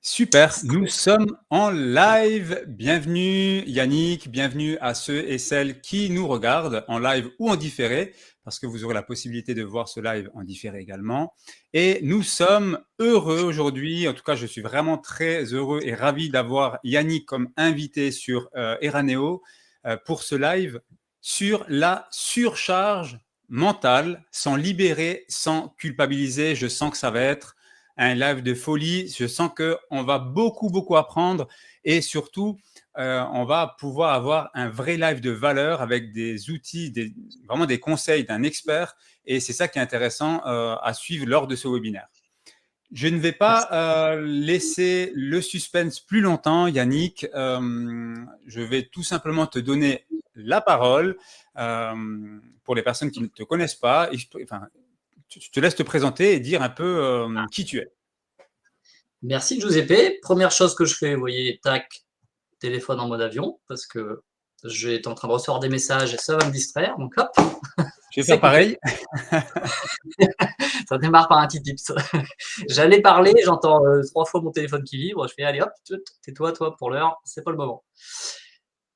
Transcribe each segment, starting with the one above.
Super, nous sommes en live. Bienvenue Yannick, bienvenue à ceux et celles qui nous regardent en live ou en différé, parce que vous aurez la possibilité de voir ce live en différé également. Et nous sommes heureux aujourd'hui, en tout cas je suis vraiment très heureux et ravi d'avoir Yannick comme invité sur Eraneo pour ce live sur la surcharge mentale, sans libérer, sans culpabiliser. Je sens que ça va être un live de folie. Je sens qu'on va beaucoup apprendre et surtout, on va pouvoir avoir un vrai live de valeur avec des outils, vraiment des conseils d'un expert. Et c'est ça qui est intéressant à suivre lors de ce webinaire. Je ne vais pas laisser le suspense plus longtemps, Yannick. Je vais tout simplement te donner la parole pour les personnes qui ne te connaissent pas. Enfin, je te laisse te présenter et dire un peu qui tu es. Merci Giuseppe. Première chose que je fais, vous voyez, tac, téléphone en mode avion, parce que je vais être en train de recevoir des messages et ça va me distraire, donc hop. Je vais faire pareil. Ça démarre par un petit tips. J'allais parler, j'entends 3 fois mon téléphone qui vibre, je fais allez hop, tais-toi, toi, pour l'heure, c'est pas le moment.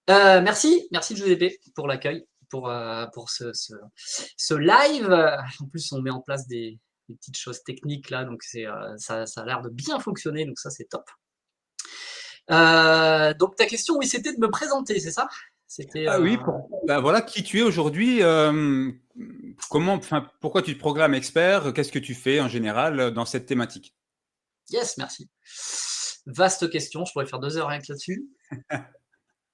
Merci Giuseppe pour l'accueil, pour ce live. En plus, on met en place des petites choses techniques là, donc ça a l'air de bien fonctionner, donc ça c'est top. Donc ta question, oui, c'était de me présenter, c'est ça? C'était. Ah oui, voilà qui tu es aujourd'hui. Pourquoi tu te programmes expert? Qu'est-ce que tu fais en général dans cette thématique? Yes, merci. Vaste question, je pourrais faire 2 heures rien que là-dessus.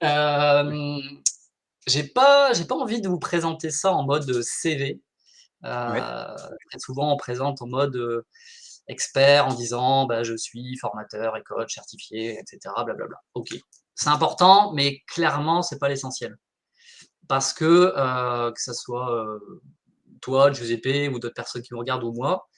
Euh, j'ai pas envie de vous présenter ça en mode CV. Ouais. Très souvent, on présente en mode expert en disant bah, je suis formateur et coach certifié, etc. Blablabla. Ok, c'est important, mais clairement, c'est pas l'essentiel. Parce que ça soit toi, Giuseppe, ou d'autres personnes qui me regardent, ou moi,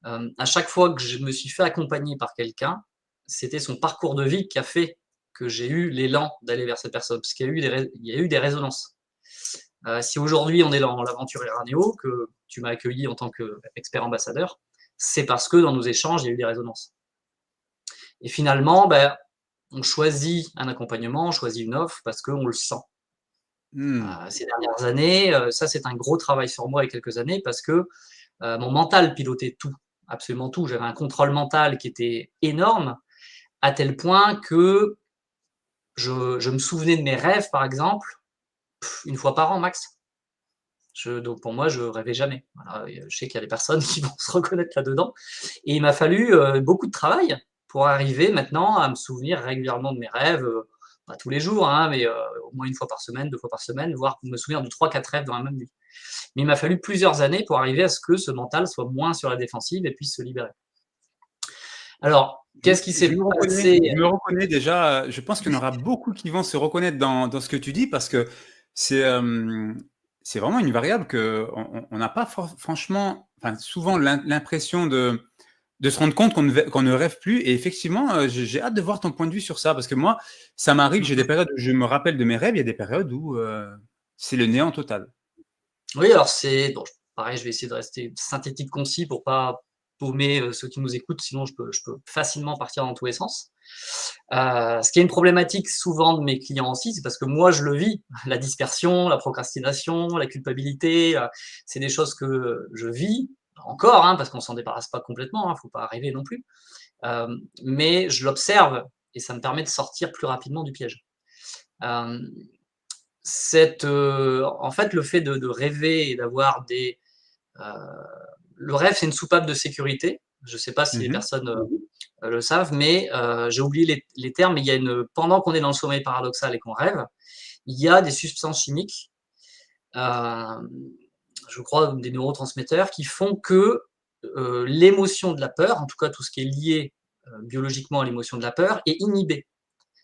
à chaque fois que je me suis fait accompagner par quelqu'un, c'était son parcours de vie qui a fait que j'ai eu l'élan d'aller vers cette personne, parce qu'il y a eu des résonances. Si aujourd'hui on est dans l'aventure Eraneo, que tu m'as accueilli en tant qu'expert ambassadeur, c'est parce que dans nos échanges, il y a eu des résonances. Et finalement, ben, on choisit un accompagnement, on choisit une offre parce qu'on le sent. Ces dernières années, ça c'est un gros travail sur moi il y a quelques années parce que mon mental pilotait tout, absolument tout. J'avais un contrôle mental qui était énorme, à tel point que je me souvenais de mes rêves, par exemple, une fois par an max. Donc pour moi, je rêvais jamais. Voilà, je sais qu'il y a des personnes qui vont se reconnaître là-dedans. Et il m'a fallu beaucoup de travail pour arriver maintenant à me souvenir régulièrement de mes rêves, pas tous les jours, hein, mais au moins une fois par semaine, 2 fois par semaine, voire me souvenir de 3-4 rêves dans la même nuit. Mais il m'a fallu plusieurs années pour arriver à ce que ce mental soit moins sur la défensive et puisse se libérer. Alors, qu'est-ce qui s'est passé? Je me reconnais déjà. Je pense qu'il y en aura beaucoup qui vont se reconnaître dans ce que tu dis parce que c'est vraiment une variable qu'on n'a pas franchement, enfin, souvent l'impression de se rendre compte qu'on ne rêve plus. Et effectivement, j'ai hâte de voir ton point de vue sur ça parce que moi, ça m'arrive, j'ai des périodes où je me rappelle de mes rêves, il y a des périodes où c'est le néant total. Oui, alors bon, pareil, je vais essayer de rester synthétique, concis pour pas paumer ceux qui nous écoutent, sinon je peux facilement partir dans tous les sens. Ce qui est une problématique souvent de mes clients aussi, c'est parce que moi je le vis, la dispersion, la procrastination, la culpabilité, c'est des choses que je vis encore, hein, parce qu'on s'en débarrasse pas complètement, hein, faut pas arriver non plus. Mais je l'observe et ça me permet de sortir plus rapidement du piège. Euh, En fait, le fait de rêver et d'avoir le rêve, c'est une soupape de sécurité. Je ne sais pas si les personnes le savent, mais j'ai oublié les termes, mais pendant qu'on est dans le sommeil paradoxal et qu'on rêve, il y a des substances chimiques, je crois des neurotransmetteurs, qui font que l'émotion de la peur, en tout cas tout ce qui est lié biologiquement à l'émotion de la peur, est inhibé.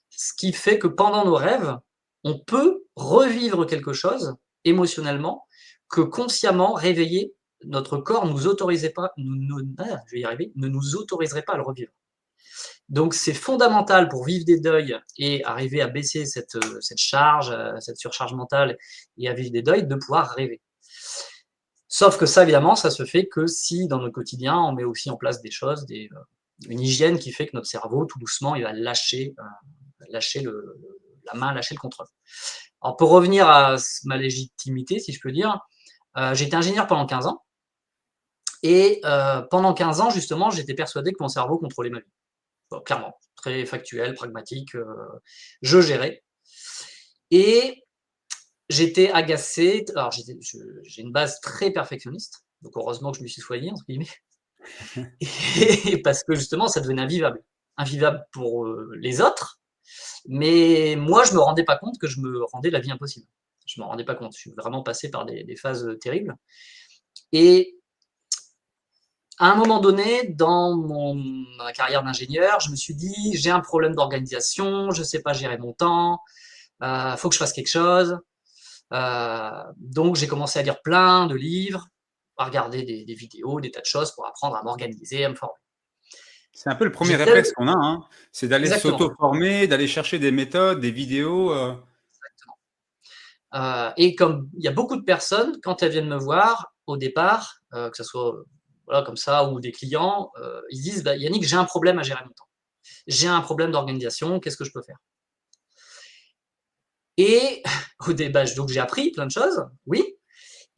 Ce qui fait que pendant nos rêves, on peut revivre quelque chose émotionnellement que consciemment, réveillé, notre corps ne nous autoriserait pas à le revivre. Donc c'est fondamental pour vivre des deuils et arriver à baisser cette charge, cette surcharge mentale et à vivre des deuils, de pouvoir rêver. Sauf que ça, évidemment, ça se fait que si dans notre quotidien, on met aussi en place des choses, une hygiène qui fait que notre cerveau, tout doucement, il va lâcher la main, lâcher le contrôle. Alors, pour revenir à ma légitimité, si je peux dire, j'ai été ingénieur pendant 15 ans. Et pendant 15 ans, justement, j'étais persuadé que mon cerveau contrôlait ma vie. Bon, clairement, très factuel, pragmatique, je gérais. Et j'étais agacé. Alors, j'ai une base très perfectionniste, donc heureusement que je me suis soigné, entre guillemets. Et parce que justement, ça devenait invivable. Invivable pour les autres, mais moi, je me rendais pas compte que je me rendais la vie impossible. Je me rendais pas compte. Je suis vraiment passé par des phases terribles. Et à un moment donné, dans ma carrière d'ingénieur, je me suis dit, j'ai un problème d'organisation, je ne sais pas gérer mon temps, faut que je fasse quelque chose. Donc, j'ai commencé à lire plein de livres, à regarder des vidéos, des tas de choses pour apprendre à m'organiser, à me former. C'est un peu le premier J'ai réflexe qu'on a, hein, c'est d'aller Exactement. s'auto-former, d'aller chercher des méthodes, des vidéos. Et comme il y a beaucoup de personnes, quand elles viennent me voir, au départ, que ce soit voilà, comme ça ou des clients, ils disent bah, Yannick, j'ai un problème à gérer mon temps. J'ai un problème d'organisation, qu'est-ce que je peux faire? Et au débat, donc j'ai appris plein de choses, oui,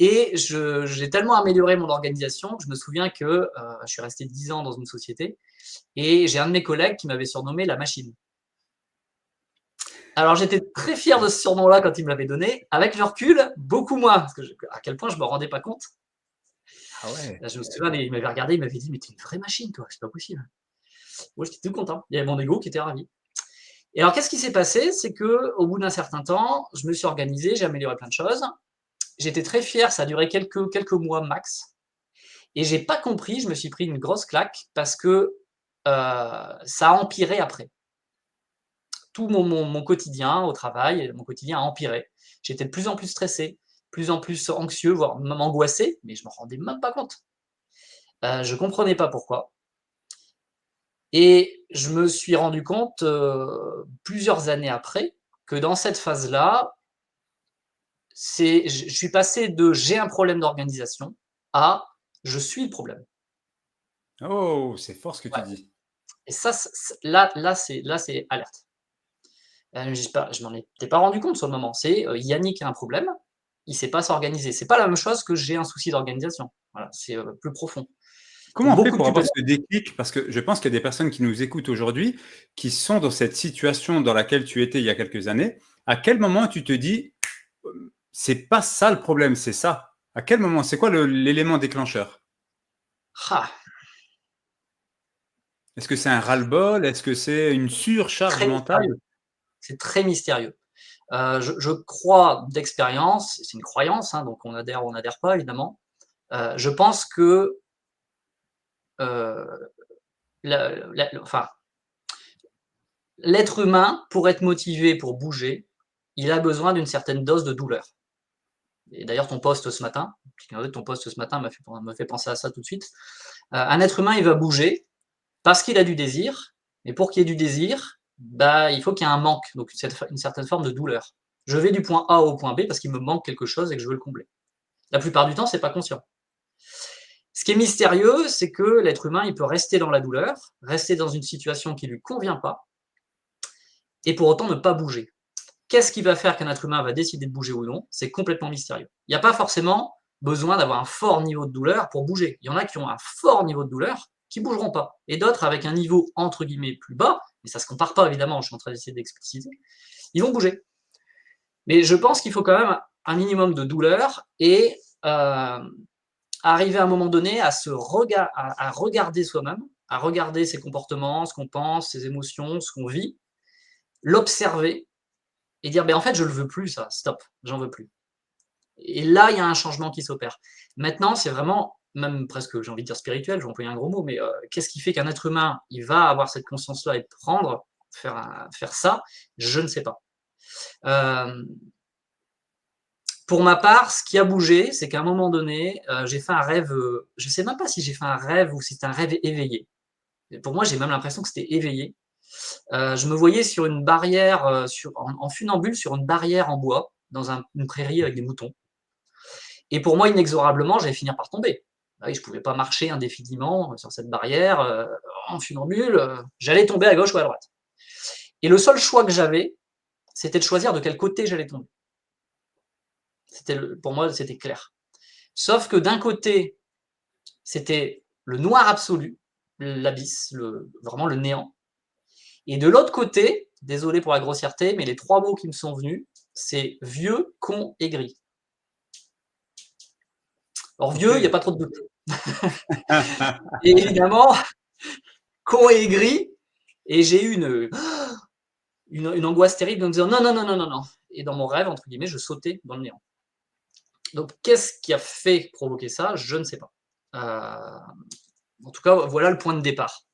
et j'ai tellement amélioré mon organisation que je me souviens que je suis resté 10 ans dans une société et j'ai un de mes collègues qui m'avait surnommé la machine. Alors j'étais très fier de ce surnom-là quand il me l'avait donné. Avec le recul, beaucoup moins, parce que à quel point je me rendais pas compte. Ah ouais. Je me souviens, il m'avait regardé, il m'avait dit mais t'es une vraie machine, toi, c'est pas possible. Moi j'étais tout content. Il y avait mon ego qui était ravi. Et alors qu'est-ce qui s'est passé? C'est que au bout d'un certain temps, je me suis organisé, j'ai amélioré plein de choses. J'étais très fier, ça a duré quelques mois max. Et j'ai pas compris, je me suis pris une grosse claque parce que ça a empiré après. Tout mon quotidien au travail, mon quotidien a empiré. J'étais de plus en plus stressé, de plus en plus anxieux, voire même angoissé, mais je m'en rendais même pas compte. Je comprenais pas pourquoi. Et je me suis rendu compte plusieurs années après que dans cette phase-là, je suis passé de j'ai un problème d'organisation à je suis le problème. Oh, c'est fort ce que tu Ouais. dis. Et ça, là, c'est alerte. Je m'en étais pas rendu compte sur le moment. C'est Yannick a un problème, il sait pas s'organiser. C'est pas la même chose que j'ai un souci d'organisation. Voilà, c'est plus profond. Comment Donc on fait beaucoup de pour avoir culpabilité. ce déclic? Parce que je pense qu'il y a des personnes qui nous écoutent aujourd'hui, qui sont dans cette situation dans laquelle tu étais il y a quelques années. À quel moment tu te dis: «C'est pas ça le problème, c'est ça»? À quel moment? C'est quoi l'élément déclencheur? Ah, Est-ce que c'est un ras-le-bol? Est-ce que c'est une surcharge très mentale? mystérieux. C'est très mystérieux. Je crois d'expérience, c'est une croyance, hein, donc on adhère ou on n'adhère pas évidemment. Je pense que euh, enfin, l'être humain, pour être motivé, pour bouger, il a besoin d'une certaine dose de douleur. Et d'ailleurs, ton post ce matin, ton post ce matin m'a fait penser à ça tout de suite. Un être humain, il va bouger parce qu'il a du désir, et pour qu'il y ait du désir, bah, il faut qu'il y ait un manque, donc une certaine forme de douleur. Je vais du point A au point B parce qu'il me manque quelque chose et que je veux le combler. La plupart du temps, c'est pas conscient. Ce qui est mystérieux, c'est que l'être humain, il peut rester dans la douleur, rester dans une situation qui lui convient pas, et pour autant ne pas bouger. Qu'est-ce qui va faire qu'un être humain va décider de bouger ou non? C'est complètement mystérieux. Il n'y a pas forcément besoin d'avoir un fort niveau de douleur pour bouger. Il y en a qui ont un fort niveau de douleur qui ne bougeront pas. Et d'autres avec un niveau entre guillemets plus bas, mais ça ne se compare pas évidemment, je suis en train d'essayer d'expliciter, ils vont bouger. Mais je pense qu'il faut quand même un minimum de douleur et arriver à un moment donné à regarder soi-même, à regarder ses comportements, ce qu'on pense, ses émotions, ce qu'on vit, l'observer et dire ben en fait je le veux plus ça, stop, j'en veux plus. Et là il y a un changement qui s'opère. Maintenant c'est vraiment même presque j'ai envie de dire spirituel, je vais employer un gros mot, mais qu'est-ce qui fait qu'un être humain il va avoir cette conscience-là et faire ça, je ne sais pas. Pour ma part, ce qui a bougé, c'est qu'à un moment donné, j'ai fait un rêve. Je ne sais même pas si j'ai fait un rêve ou si c'était un rêve éveillé. Et pour moi, j'ai même l'impression que c'était éveillé. Je me voyais sur une barrière, en funambule, sur une barrière en bois, dans une prairie avec des moutons. Et pour moi, inexorablement, j'allais finir par tomber. Oui, je ne pouvais pas marcher indéfiniment sur cette barrière en funambule. J'allais tomber à gauche ou à droite. Et le seul choix que j'avais, c'était de choisir de quel côté j'allais tomber. Pour moi, c'était clair. Sauf que d'un côté, c'était le noir absolu, l'abysse, vraiment le néant. Et de l'autre côté, désolé pour la grossièreté, mais les 3 mots qui me sont venus, c'est vieux, con et gris. Alors vieux, il n'y a pas trop de doute. Et évidemment, con et gris, et j'ai eu une angoisse terrible en me disant non, non, non, non, non, non. Et dans mon rêve, entre guillemets, je sautais dans le néant. Donc, qu'est-ce qui a fait provoquer ça? Je ne sais pas. En tout cas, voilà le point de départ.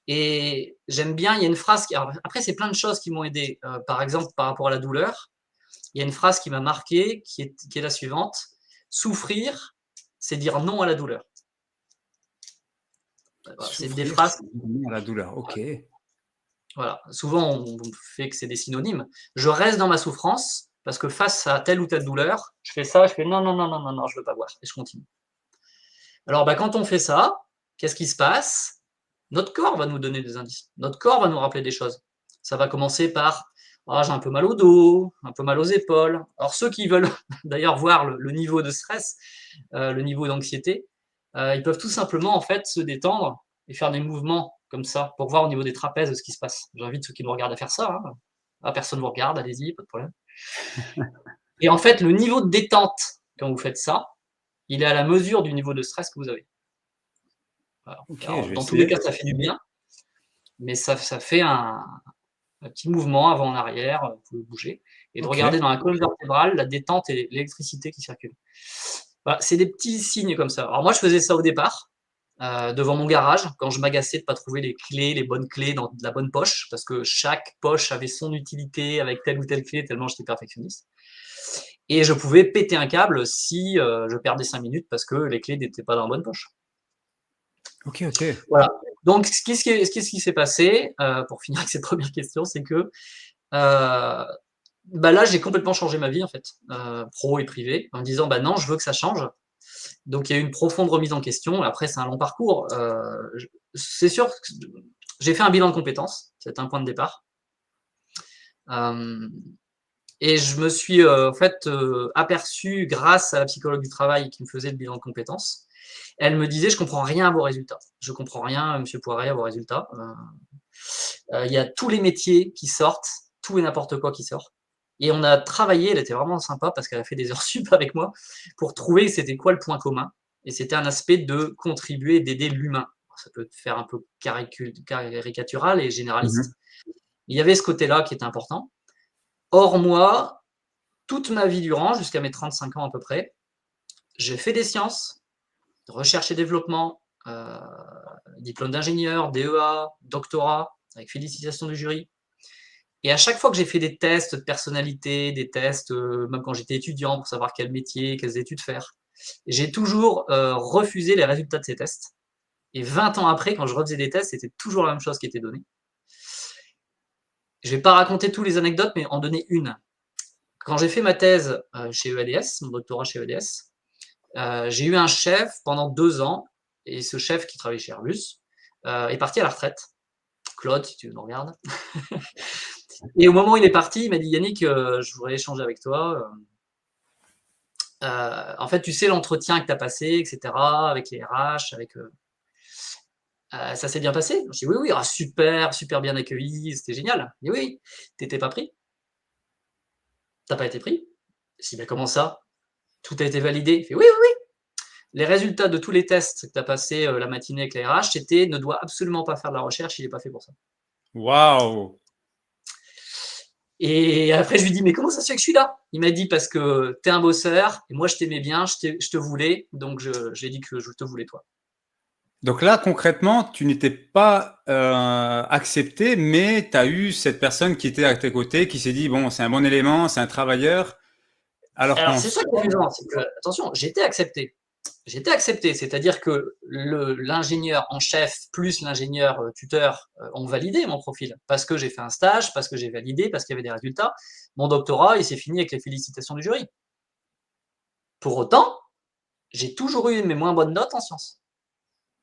Et j'aime bien, il y a une phrase, après c'est plein de choses qui m'ont aidé. Par exemple, par rapport à la douleur, il y a une phrase qui m'a marqué, qui est la suivante. Souffrir, c'est dire non à la douleur. C'est des phrases. Non à la douleur, ok. Voilà. Souvent, on fait que c'est des synonymes. Je reste dans ma souffrance, parce que face à telle ou telle douleur, je fais ça, je fais non, non, non, non, non, non, je ne veux pas voir, et je continue. Alors, quand on fait ça, qu'est-ce qui se passe? Notre corps va nous donner des indices. Notre corps va nous rappeler des choses. Ça va commencer par j'ai un peu mal au dos, un peu mal aux épaules. Alors, ceux qui veulent d'ailleurs voir le niveau de stress, le niveau d'anxiété, ils peuvent tout simplement en fait se détendre et faire des mouvements comme ça pour voir au niveau des trapèzes ce qui se passe. J'invite ceux qui nous regardent à faire ça. Personne ne vous regarde, allez-y, pas de problème. Et en fait, le niveau de détente, quand vous faites ça, il est à la mesure du niveau de stress que vous avez. Okay, alors, dans tous les cas, ça fait du bien, mais ça fait un petit mouvement avant en arrière, vous pouvez bouger, et de regarder dans la colonne vertébrale la détente et l'électricité qui circule. Voilà, c'est des petits signes comme ça. Alors moi, je faisais ça au départ, devant mon garage, quand je m'agaçais de ne pas trouver les bonnes clés dans la bonne poche, parce que chaque poche avait son utilité avec telle ou telle clé, tellement j'étais perfectionniste. Et je pouvais péter un câble si je perdais 5 minutes parce que les clés n'étaient pas dans la bonne poche. Ok. Voilà. Donc, ce qui s'est passé, pour finir avec cette première question, c'est que là, j'ai complètement changé ma vie, en fait, pro et privé, en me disant, non, je veux que ça change. Donc, il y a eu une profonde remise en question. Après, c'est un long parcours. C'est sûr que j'ai fait un bilan de compétences. C'était un point de départ. Et je me suis en fait aperçu, grâce à la psychologue du travail qui me faisait le bilan de compétences, elle me disait, je comprends rien à vos résultats. Je comprends rien, monsieur Poiret, à vos résultats. Il y a tous les métiers qui sortent, tout et n'importe quoi qui sort. Et on a travaillé, elle était vraiment sympa parce qu'elle a fait des heures sup avec moi pour trouver c'était quoi le point commun. Et c'était un aspect de contribuer, d'aider l'humain. Ça peut faire un peu caricatural et généraliste. Il y avait ce côté-là qui était important. Or, moi, toute ma vie durant, jusqu'à mes 35 ans à peu près, j'ai fait des sciences, recherche et développement, diplôme d'ingénieur, DEA, doctorat, avec félicitations du jury. Et à chaque fois que j'ai fait des tests de personnalité, des tests, même quand j'étais étudiant, pour savoir quel métier, quelles études faire, j'ai toujours refusé les résultats de ces tests. Et 20 ans après, quand je refaisais des tests, c'était toujours la même chose qui était donnée. Je ne vais pas raconter toutes les anecdotes, mais en donner une. Quand j'ai fait ma thèse chez EADS, mon doctorat chez EADS, j'ai eu un chef pendant 2 ans, et ce chef qui travaillait chez Airbus est parti à la retraite. Claude, si tu nous regardes. Et au moment où il est parti, il m'a dit, Yannick, je voudrais échanger avec toi. En fait, tu sais l'entretien que tu as passé, etc., avec les RH, ça s'est bien passé? Je dis oui, super, super bien accueilli, c'était génial. Il dit oui, t'étais pas pris? T'as pas été pris? Je dis comment ça? Tout a été validé? Il fait oui. Les résultats de tous les tests que tu as passé la matinée avec les RH, c'était ne doit absolument pas faire de la recherche, il n'est pas fait pour ça. Waouh! Et après, je lui dis, mais comment ça se fait que je suis là? Il m'a dit, parce que tu es un bosseur, et moi je t'aimais bien, je te voulais, donc j'ai dit que je te voulais toi. Donc là, concrètement, tu n'étais pas accepté, mais tu as eu cette personne qui était à tes côtés, qui s'est dit, bon, c'est un bon élément, c'est un travailleur. Alors c'est ça qui est amusant, c'est que, attention, j'étais accepté. J'étais accepté, c'est-à-dire que l'ingénieur en chef plus l'ingénieur tuteur ont validé mon profil, parce que j'ai fait un stage, parce que j'ai validé, parce qu'il y avait des résultats. Mon doctorat, il s'est fini avec les félicitations du jury. Pour autant, j'ai toujours eu mes moins bonnes notes en sciences.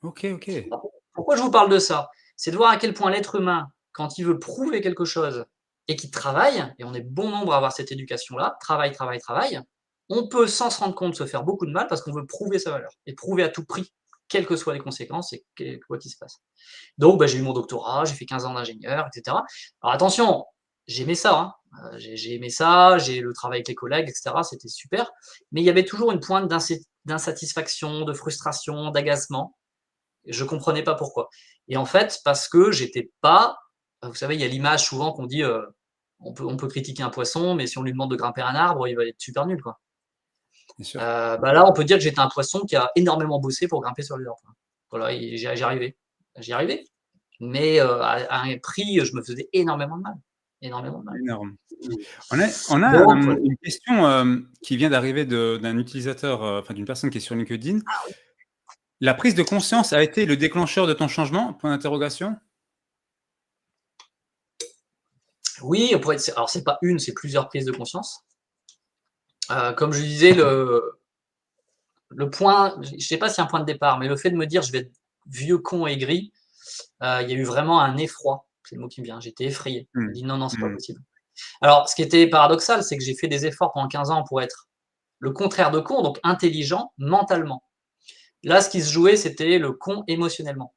Ok, ok. Pourquoi je vous parle de ça? C'est de voir à quel point l'être humain, quand il veut prouver quelque chose et qu'il travaille, et on est bon nombre à avoir cette éducation-là, travail, travail, travail, on peut, sans se rendre compte, se faire beaucoup de mal parce qu'on veut prouver sa valeur et prouver à tout prix, quelles que soient les conséquences et quoi qu'il se passe. Donc, j'ai eu mon doctorat, j'ai fait 15 ans d'ingénieur, etc. Alors attention, j'aimais ça, hein. J'ai aimé ça, j'ai le travail avec les collègues, etc. C'était super. Mais il y avait toujours une pointe d'insatisfaction, de frustration, d'agacement. Je ne comprenais pas pourquoi. Et en fait, parce que j'étais pas. Vous savez, il y a l'image souvent qu'on dit on peut critiquer un poisson, mais si on lui demande de grimper un arbre, il va être super nul, quoi. Bien sûr. Là, on peut dire que j'étais un poisson qui a énormément bossé pour grimper sur les arbres. Voilà, j'y arrivais. J'y arrivais. Mais à un prix, je me faisais énormément de mal. Énormément de mal. Énorme. On a Donc, voilà. une question qui vient d'arriver d'un utilisateur, enfin d'une personne qui est sur LinkedIn. La prise de conscience a été le déclencheur de ton changement? Point d'interrogation. Oui, alors c'est pas une, c'est plusieurs prises de conscience. Comme je disais, le point, je ne sais pas si c'est un point de départ, mais le fait de me dire je vais être vieux, con et aigri, il y a eu vraiment un effroi. C'est le mot qui me vient. J'étais effrayé. Je me dis non, c'est pas possible. Alors, ce qui était paradoxal, c'est que j'ai fait des efforts pendant 15 ans pour être le contraire de con, donc intelligent mentalement. Là, ce qui se jouait, c'était le con émotionnellement.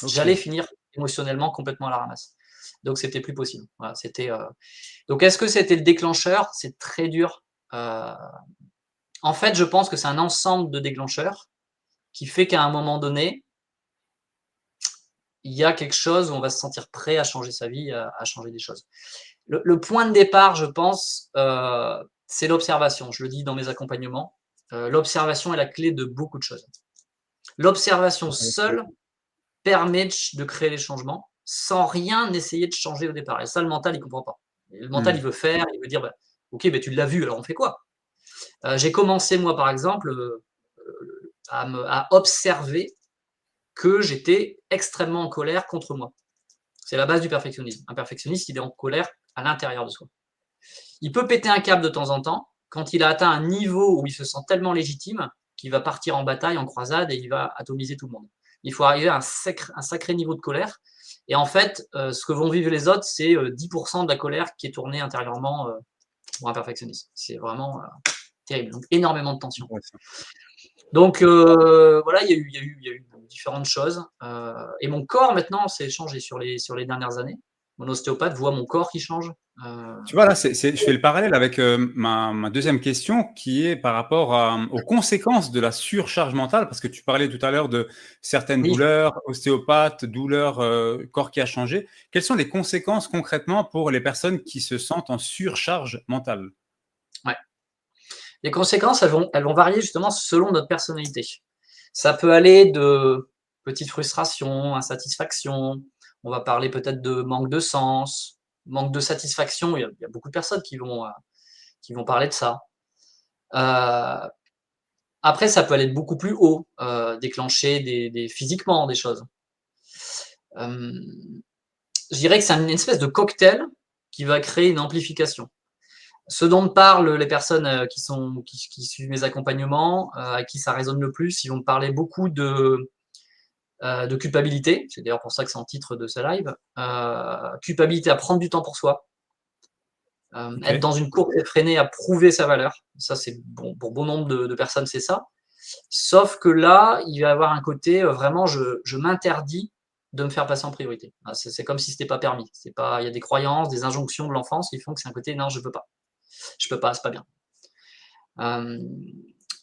J'allais finir émotionnellement complètement à la ramasse. Donc, c'était plus possible. Voilà, Donc, est-ce que c'était le déclencheur? C'est très dur. En fait, je pense que c'est un ensemble de déclencheurs qui fait qu'à un moment donné, il y a quelque chose où on va se sentir prêt à changer sa vie, à changer des choses. Le point de départ, je pense, c'est l'observation. Je le dis dans mes accompagnements. L'observation est la clé de beaucoup de choses. L'observation seule permet de créer les changements sans rien essayer de changer au départ. Et ça, le mental, il ne comprend pas. Et le mental, il veut faire, il veut dire, ok, tu l'as vu, alors on fait quoi? J'ai commencé, moi, par exemple, à observer que j'étais extrêmement en colère contre moi. C'est la base du perfectionnisme. Un perfectionniste, il est en colère à l'intérieur de soi. Il peut péter un câble de temps en temps quand il a atteint un niveau où il se sent tellement légitime qu'il va partir en bataille, en croisade, et il va atomiser tout le monde. Il faut arriver à un sacré niveau de colère. Et en fait, ce que vont vivre les autres, c'est 10% de la colère qui est tournée intérieurement pour un perfectionniste. C'est vraiment terrible. Donc, énormément de tension. Donc, voilà, il y a eu différentes choses. Et mon corps, maintenant, s'est changé sur les dernières années. Mon ostéopathe voit mon corps qui change. Tu vois, là, je fais le parallèle avec ma deuxième question qui est par rapport aux conséquences de la surcharge mentale, parce que tu parlais tout à l'heure de certaines Oui. douleurs, ostéopathe, douleurs, corps qui a changé. Quelles sont les conséquences concrètement pour les personnes qui se sentent en surcharge mentale? Ouais. Les conséquences, elles vont varier justement selon notre personnalité. Ça peut aller de petites frustrations, insatisfaction. On va parler peut-être de manque de sens, manque de satisfaction. Il y a beaucoup de personnes qui vont parler de ça. Après, ça peut aller de beaucoup plus haut, déclencher physiquement des choses. Je dirais que c'est une espèce de cocktail qui va créer une amplification. Ce dont parlent les personnes qui suivent mes accompagnements, à qui ça résonne le plus, ils vont me parler beaucoup de culpabilité. C'est d'ailleurs pour ça que c'est en titre de ce live. Culpabilité à prendre du temps pour soi. Être dans une course effrénée à prouver sa valeur. Ça, c'est bon, pour bon nombre de personnes, c'est ça. Sauf que là, il va y avoir un côté vraiment, je m'interdis de me faire passer en priorité. C'est comme si ce n'était pas permis. Il y a des croyances, des injonctions de l'enfance qui font que c'est un côté non, je ne peux pas. Je peux pas, c'est pas bien.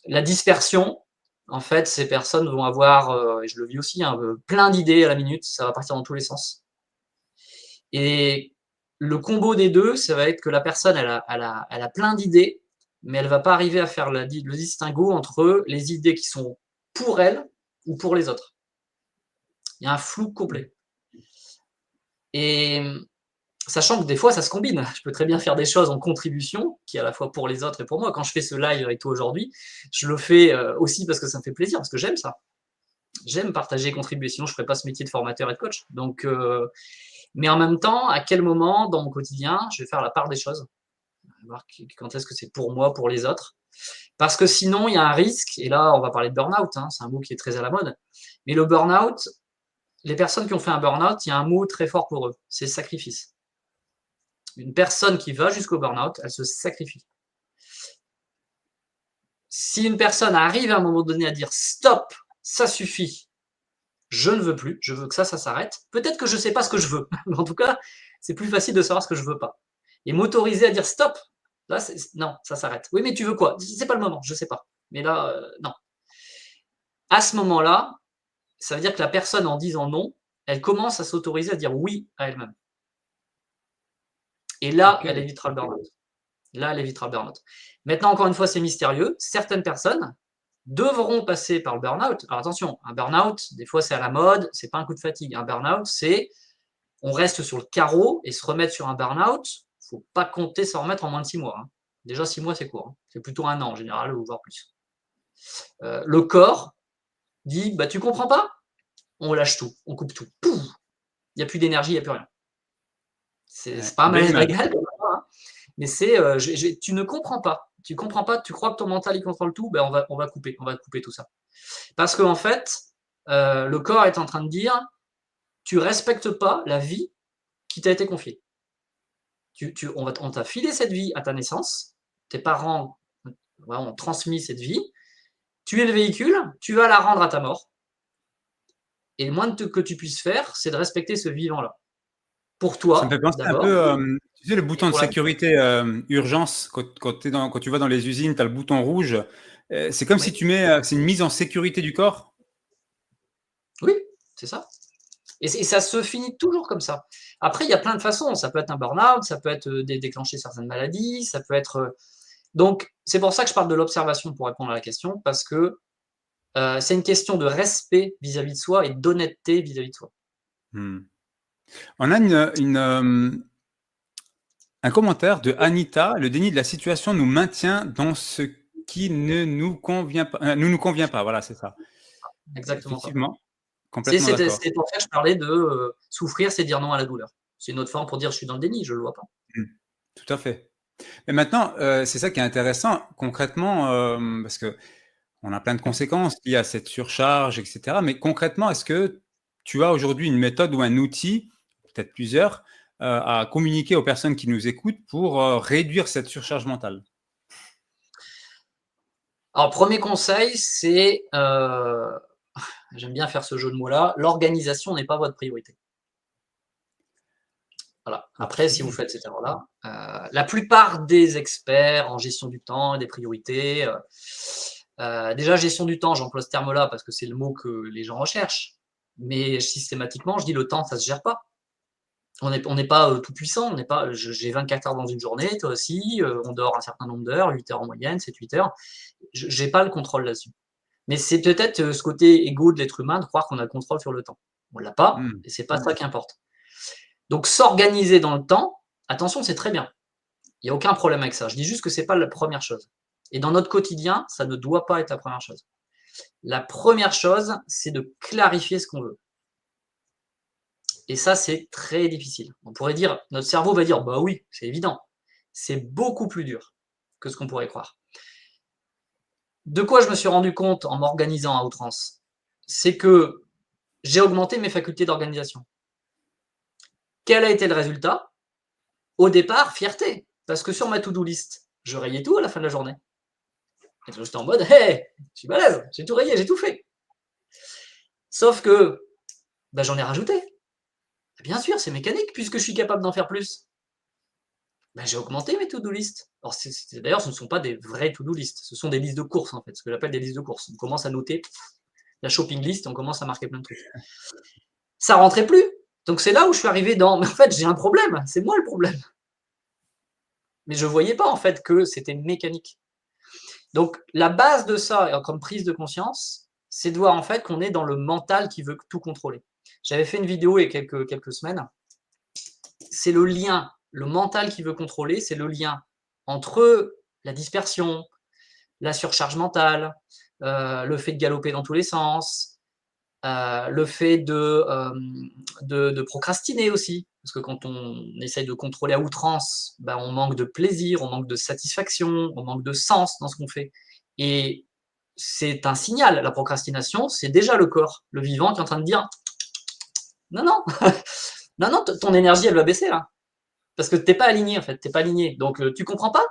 La dispersion, en fait, ces personnes vont avoir, et je le vis aussi, plein d'idées à la minute, ça va partir dans tous les sens. Et le combo des deux, ça va être que la personne, elle a plein d'idées, mais elle ne va pas arriver à faire le distinguo entre les idées qui sont pour elle ou pour les autres. Il y a un flou complet. Et sachant que des fois, ça se combine. Je peux très bien faire des choses en contribution, qui est à la fois pour les autres et pour moi. Quand je fais ce live avec toi aujourd'hui, je le fais aussi parce que ça me fait plaisir, parce que j'aime ça. J'aime partager et contribuer, sinon je ne ferais pas ce métier de formateur et de coach. Mais en même temps, à quel moment dans mon quotidien, je vais faire la part des choses? voir quand est-ce que c'est pour moi, pour les autres. Parce que sinon, il y a un risque, et là, on va parler de burn-out, hein, c'est un mot qui est très à la mode, mais le burn-out, les personnes qui ont fait un burn-out, il y a un mot très fort pour eux, c'est sacrifice. Une personne qui va jusqu'au burn-out, elle se sacrifie. Si une personne arrive à un moment donné à dire stop, ça suffit, je ne veux plus, je veux que ça s'arrête, peut-être que je ne sais pas ce que je veux, mais en tout cas, c'est plus facile de savoir ce que je veux pas. Et m'autoriser à dire stop, là, non, ça s'arrête. Oui, mais tu veux quoi? C'est pas le moment, je sais pas. Mais là, non. À ce moment-là, ça veut dire que la personne, en disant non, elle commence à s'autoriser à dire oui à elle-même. Et là, elle évitera le burn-out. Là, elle évitera le burn-out. Maintenant, encore une fois, c'est mystérieux. Certaines personnes devront passer par le burn-out. Alors attention, un burn-out, des fois, c'est à la mode, c'est pas un coup de fatigue. Un burn-out, c'est on reste sur le carreau et se remettre sur un burn-out, il ne faut pas compter s'en remettre en moins de 6 mois. Hein. Déjà, 6 mois, c'est court. Hein. C'est plutôt 1 an en général, ou voire plus. Le corps dit bah, tu comprends pas? On lâche tout, on coupe tout. Pouf, il n'y a plus d'énergie, il n'y a plus rien. C'est pas un malaise vagal, hein, mais c'est tu ne comprends pas. Tu comprends pas, tu crois que ton mental il contrôle tout, ben on va couper tout ça. Parce qu'en fait, le corps est en train de dire tu respectes pas la vie qui t'a été confiée. On t'a filé cette vie à ta naissance, tes parents ont transmis cette vie, tu es le véhicule, tu vas la rendre à ta mort. Et le moins que tu puisses faire, c'est de respecter ce vivant-là. Pour toi, ça me fait penser un peu, tu sais, le bouton de sécurité urgence, quand tu vas dans les usines, tu as le bouton rouge. C'est comme si tu mets, c'est une mise en sécurité du corps. Oui, c'est ça. Et ça se finit toujours comme ça. Après, il y a plein de façons. Ça peut être un burn-out, ça peut être déclencher certaines maladies, ça peut être. Donc, c'est pour ça que je parle de l'observation pour répondre à la question, parce que c'est une question de respect vis-à-vis de soi et d'honnêteté vis-à-vis de soi. On a un commentaire de Anita. Le déni de la situation nous maintient dans ce qui ne nous convient pas. Nous convient pas. Voilà, c'est ça. Exactement. Effectivement. Complètement d'accord. C'est pour ça que je parlais de souffrir, c'est dire non à la douleur. C'est une autre forme pour dire je suis dans le déni, je ne le vois pas. Tout à fait. Mais maintenant, c'est ça qui est intéressant concrètement, parce que on a plein de conséquences liées à cette surcharge, etc. Mais concrètement, est-ce que tu as aujourd'hui une méthode ou un outil, peut-être plusieurs, à communiquer aux personnes qui nous écoutent pour réduire cette surcharge mentale? Alors, premier conseil, c'est, j'aime bien faire ce jeu de mots-là, l'organisation n'est pas votre priorité. Voilà. Après, si vous faites cette erreur-là, la plupart des experts en gestion du temps et des priorités, déjà gestion du temps, j'emploie ce terme-là parce que c'est le mot que les gens recherchent, mais systématiquement, je dis le temps, ça se gère pas. On n'est pas tout puissant, on n'est pas. J'ai 24 heures dans une journée, toi aussi, on dort un certain nombre d'heures, 8 heures en moyenne, 7-8 heures. J'ai pas le contrôle là-dessus. Mais c'est peut-être ce côté égo de l'être humain de croire qu'on a le contrôle sur le temps. On l'a pas, et c'est pas ça qui importe. Donc s'organiser dans le temps, attention, c'est très bien. Il n'y a aucun problème avec ça. Je dis juste que c'est pas la première chose. Et dans notre quotidien, ça ne doit pas être la première chose. La première chose, c'est de clarifier ce qu'on veut. Et ça, c'est très difficile. On pourrait dire, notre cerveau va dire, bah oui, c'est évident. C'est beaucoup plus dur que ce qu'on pourrait croire. De quoi je me suis rendu compte en m'organisant à outrance? C'est que j'ai augmenté mes facultés d'organisation. Quel a été le résultat? Au départ, fierté. Parce que sur ma to-do list, je rayais tout à la fin de la journée. Et j'étais en mode, hey, je suis balèze, j'ai tout rayé, j'ai tout fait. Sauf que bah, j'en ai rajouté. Bien sûr, c'est mécanique puisque je suis capable d'en faire plus. Ben, j'ai augmenté mes to-do list. Alors, d'ailleurs, ce ne sont pas des vraies to-do list, ce sont des listes de courses, en fait, ce que j'appelle des listes de courses. On commence à noter la shopping list, on commence à marquer plein de trucs. Ça rentrait plus. Donc, c'est là où je suis arrivé dans. Mais en fait, j'ai un problème, c'est moi le problème. Mais je ne voyais pas, en fait, que c'était mécanique. Donc, la base de ça, comme prise de conscience, c'est de voir, en fait, qu'on est dans le mental qui veut tout contrôler. J'avais fait une vidéo il y a quelques semaines. C'est le lien. Le mental qui veut contrôler, c'est le lien entre la dispersion, la surcharge mentale, le fait de galoper dans tous les sens, le fait de procrastiner aussi. Parce que quand on essaye de contrôler à outrance, ben, on manque de plaisir, on manque de satisfaction, on manque de sens dans ce qu'on fait. Et c'est un signal, la procrastination, c'est déjà le corps, le vivant qui est en train de dire non, non, non, non, ton énergie, elle va baisser là. Parce que t'es pas aligné en fait, t'es pas aligné. Donc tu comprends pas.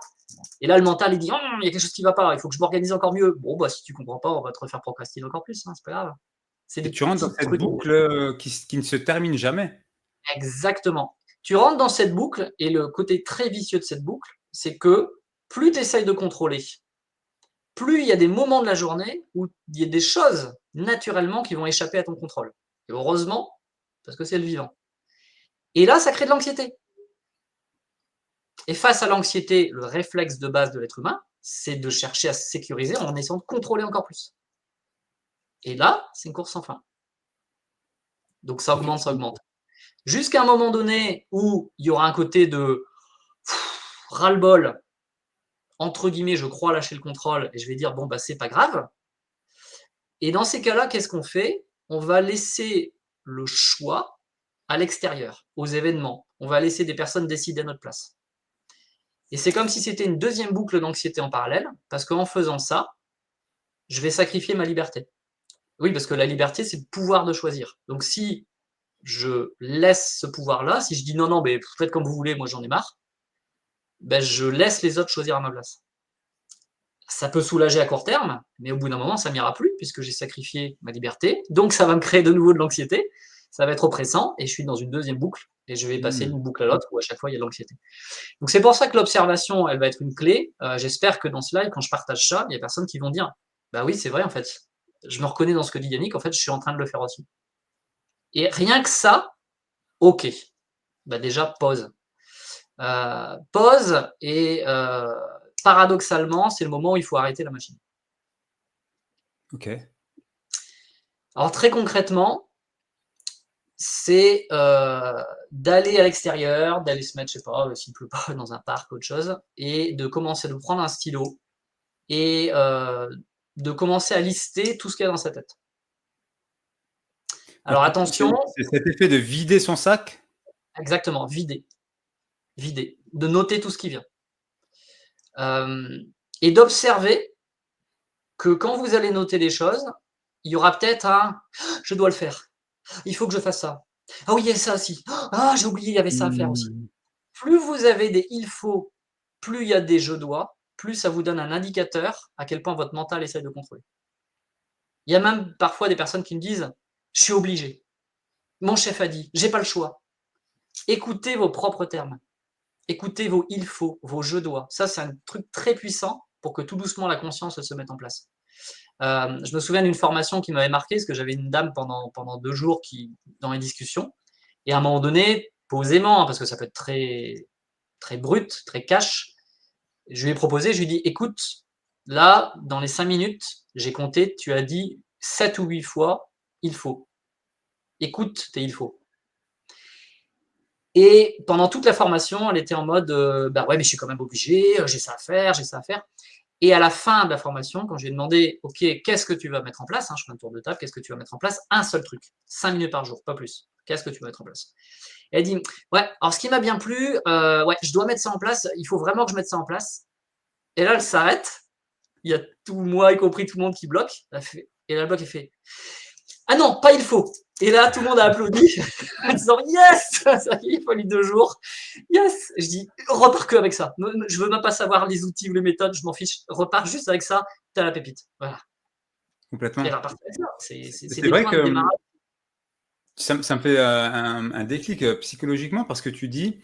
Et là, le mental, il dit il y a quelque chose qui va pas, il faut que je m'organise encore mieux. Bon, bah si tu comprends pas, on va te refaire procrastiner encore plus, hein, c'est pas grave. C'est Et des tu rentres dans petits cette trucs. boucle qui ne se termine jamais. Exactement. Tu rentres dans cette boucle, et le côté très vicieux de cette boucle, c'est que plus tu essayes de contrôler, plus il y a des moments de la journée où il y a des choses naturellement qui vont échapper à ton contrôle. Et heureusement, parce que c'est le vivant. Et là, ça crée de l'anxiété. Et face à l'anxiété, le réflexe de base de l'être humain, c'est de chercher à se sécuriser en essayant de contrôler encore plus. Et là, c'est une course sans fin. Donc ça augmente, ça augmente. Jusqu'à un moment donné où il y aura un côté de ras-le-bol, entre guillemets, je crois lâcher le contrôle, et je vais dire, bon, bah, c'est pas grave. Et dans ces cas-là, qu'est-ce qu'on fait? On va laisser le choix à l'extérieur, aux événements. On va laisser des personnes décider à notre place. Et c'est comme si c'était une deuxième boucle d'anxiété en parallèle, parce qu'en faisant ça, je vais sacrifier ma liberté. Oui, parce que la liberté, c'est le pouvoir de choisir. Donc si je laisse ce pouvoir-là, si je dis non, non, mais faites comme vous voulez, moi j'en ai marre, ben, je laisse les autres choisir à ma place. Ça peut soulager à court terme, mais au bout d'un moment, ça m'ira plus, puisque j'ai sacrifié ma liberté. Donc ça va me créer de nouveau de l'anxiété, ça va être oppressant, et je suis dans une deuxième boucle, et je vais passer d'une boucle à l'autre, où à chaque fois, il y a de l'anxiété. Donc c'est pour ça que l'observation, elle va être une clé. J'espère que dans ce live, quand je partage ça, il y a personne qui vont dire, bah oui, c'est vrai, en fait, je me reconnais dans ce que dit Yannick, en fait, je suis en train de le faire aussi. Et rien que ça, ok. Bah déjà, pause. Pause, et paradoxalement, c'est le moment où il faut arrêter la machine. Ok. Alors très concrètement, c'est d'aller à l'extérieur, d'aller se mettre, je sais pas, s'il pleut pas, dans un parc, autre chose, et de commencer de prendre un stylo et de commencer à lister tout ce qu'il y a dans sa tête. Alors attention. C'est cet effet de vider son sac. Exactement, vider. Vider. De noter tout ce qui vient. Et d'observer que quand vous allez noter des choses, il y aura peut-être un « je dois le faire, il faut que je fasse ça. Ah oui, il y a ça aussi. Ah, j'ai oublié, il y avait ça à faire aussi. » Plus vous avez des « il faut », plus il y a des « je dois », plus ça vous donne un indicateur à quel point votre mental essaie de contrôler. Il y a même parfois des personnes qui me disent « je suis obligé, mon chef a dit, j'ai pas le choix ». Écoutez vos propres termes. Écoutez vos « il faut », vos « je dois ». Ça, c'est un truc très puissant pour que tout doucement la conscience se mette en place. Je me souviens d'une formation qui m'avait marqué, parce que j'avais une dame pendant 2 jours dans les discussions, et à un moment donné, posément, parce que ça peut être très, très brut, très cash, je lui ai proposé, je lui ai dit, écoute, là, dans les 5 minutes, j'ai compté, tu as dit 7 ou 8 fois « il faut ». Écoute tes « il faut ». Et pendant toute la formation, elle était en mode bah ouais, mais je suis quand même obligé, j'ai ça à faire, j'ai ça à faire. Et à la fin de la formation, quand je lui ai demandé, ok, qu'est-ce que tu vas mettre en place, je fais un tour de table, qu'est-ce que tu vas mettre en place? Un seul truc, 5 minutes par jour, pas plus. Qu'est-ce que tu vas mettre en place? Et elle dit, ouais, alors ce qui m'a bien plu, ouais, je dois mettre ça en place, il faut vraiment que je mette ça en place. Et là, elle s'arrête, il y a tout moi, y compris tout le monde qui bloque, et là, le bloc, il fait, ah non, pas il faut. Et là, tout le monde a applaudi en disant yes, ça y est, il fallu 2 jours. Yes. Je dis, repars que avec ça. Je veux même pas savoir les outils ou les méthodes, je m'en fiche. Repars juste avec ça, t'as la pépite. Voilà. Complètement. Et repartir avec ça. C'est C'est des vrai points de que démarrage. ça me fait un déclic psychologiquement parce que tu dis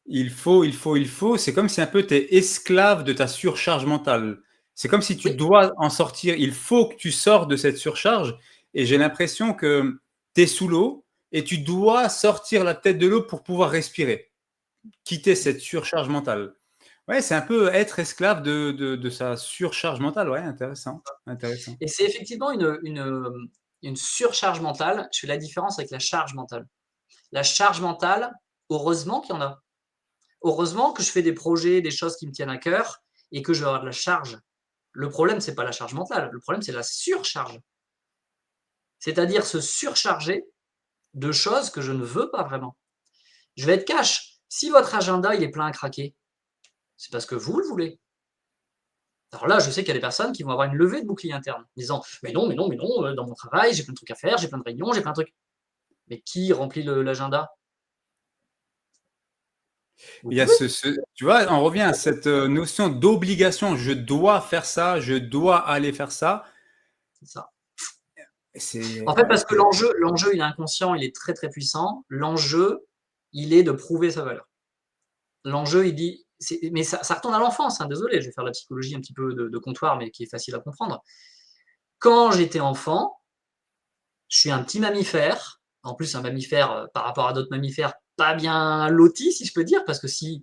il faut, il faut, il faut. C'est comme si un peu tu es esclave de ta surcharge mentale. C'est comme si tu Oui, dois en sortir. Il faut que tu sors de cette surcharge. Et j'ai l'impression que tu es sous l'eau et tu dois sortir la tête de l'eau pour pouvoir respirer, quitter cette surcharge mentale. Ouais, c'est un peu être esclave de sa surcharge mentale. Ouais, intéressant. Intéressant. et c'est effectivement une surcharge mentale. Je fais la différence avec la charge mentale. La charge mentale, heureusement qu'il y en a. Heureusement que je fais des projets, des choses qui me tiennent à cœur et que je vais avoir de la charge. Le problème, c'est pas la charge mentale. Le problème, c'est la surcharge. c'est-à-dire se surcharger de choses que je ne veux pas vraiment. Je vais être cash. Si votre agenda il est plein à craquer, c'est parce que vous le voulez. Alors là, je sais qu'il y a des personnes qui vont avoir une levée de bouclier interne, disant mais non, mais non, mais non, dans mon travail, j'ai plein de trucs à faire, j'ai plein de réunions, j'ai plein de trucs. Mais qui remplit l'agenda? Vous Il y a pouvez. tu vois, on revient à cette notion d'obligation. Je dois faire ça, je dois aller faire ça. C'est ça. C'est, En fait, parce que l'enjeu, il est inconscient, il est très très puissant. L'enjeu, il est de prouver sa valeur. L'enjeu, il dit, mais ça retourne à l'enfance. Hein, désolé, je vais faire la psychologie un petit peu de comptoir, mais qui est facile à comprendre. Quand j'étais enfant, je suis un petit mammifère. En plus, un mammifère par rapport à d'autres mammifères, pas bien loti, si je peux dire, parce que si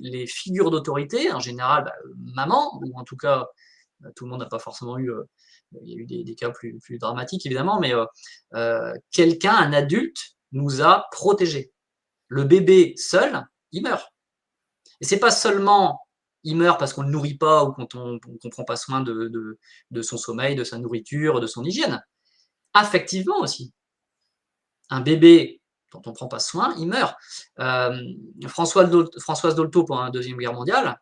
les figures d'autorité, en général, maman, ou en tout cas, tout le monde n'a pas forcément eu, il y a eu des cas plus dramatiques évidemment, mais quelqu'un, un adulte, nous a protégés. Le bébé seul, il meurt. Et c'est pas seulement il meurt parce qu'on ne le nourrit pas ou quand on ne prend pas soin de son sommeil, de sa nourriture, de son hygiène. Affectivement aussi. Un bébé dont on ne prend pas soin, il meurt. Françoise Dolto, pendant la Deuxième Guerre mondiale,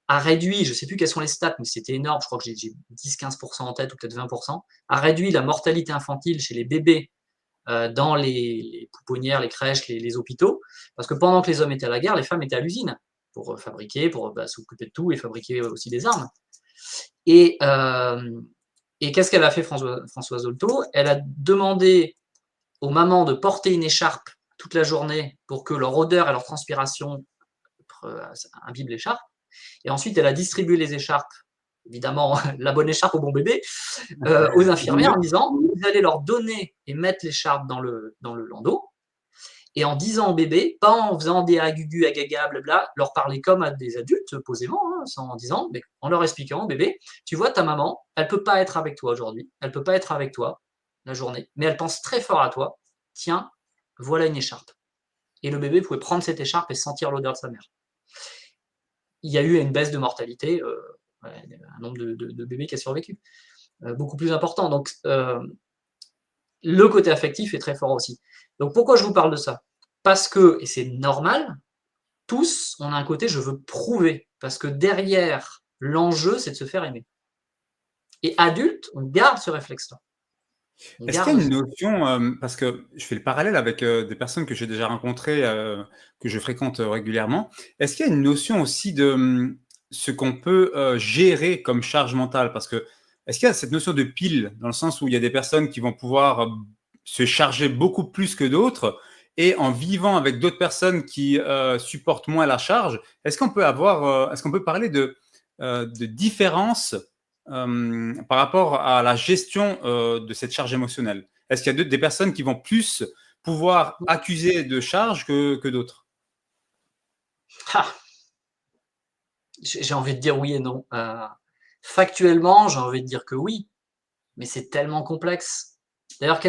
a réduit, je ne sais plus quelles sont les stats, mais c'était énorme, je crois que j'ai 10-15% en tête, ou peut-être 20%, a réduit la mortalité infantile chez les bébés dans les pouponnières, les crèches, les hôpitaux, parce que pendant que les hommes étaient à la guerre, les femmes étaient à l'usine pour fabriquer, pour s'occuper de tout et fabriquer aussi des armes. Et qu'est-ce qu'elle a fait, Françoise Dolto? Elle a demandé aux mamans de porter une écharpe toute la journée pour que leur odeur et leur transpiration imbibent l'écharpe. Et ensuite, elle a distribué les écharpes, évidemment, la bonne écharpe au bon bébé, aux infirmières en disant vous allez leur donner et mettre l'écharpe dans le landau. Et en disant au bébé, pas en faisant des agugus, agaga, blabla, leur parler comme à des adultes, posément, hein, en disant, mais en leur expliquant au bébé, tu vois, ta maman, elle peut pas être avec toi aujourd'hui, elle peut pas être avec toi la journée, mais elle pense très fort à toi. Tiens, voilà une écharpe. Et le bébé pouvait prendre cette écharpe et sentir l'odeur de sa mère. Il y a eu une baisse de mortalité, un nombre de bébés qui a survécu, beaucoup plus important. Donc, le côté affectif est très fort aussi. Donc, pourquoi je vous parle de ça? Parce que, et c'est normal, tous, on a un côté je veux prouver. Parce que derrière, l'enjeu, c'est de se faire aimer. Et adulte, on garde ce réflexe-là. est-ce qu'il y a une notion, parce que je fais le parallèle avec des personnes que j'ai déjà rencontrées, que je fréquente régulièrement. Est-ce qu'il y a une notion aussi de ce qu'on peut gérer comme charge mentale? Parce que est-ce qu'il y a cette notion de pile, dans le sens où il y a des personnes qui vont pouvoir se charger beaucoup plus que d'autres, et en vivant avec d'autres personnes qui supportent moins la charge, est-ce qu'on peut est-ce qu'on peut parler de différence par rapport à la gestion de cette charge émotionnelle? Est-ce qu'il y a des personnes qui vont plus pouvoir accuser de charge que d'autres? Ah, j'ai envie de dire oui et non. Factuellement, j'ai envie de dire que oui, mais c'est tellement complexe. D'ailleurs,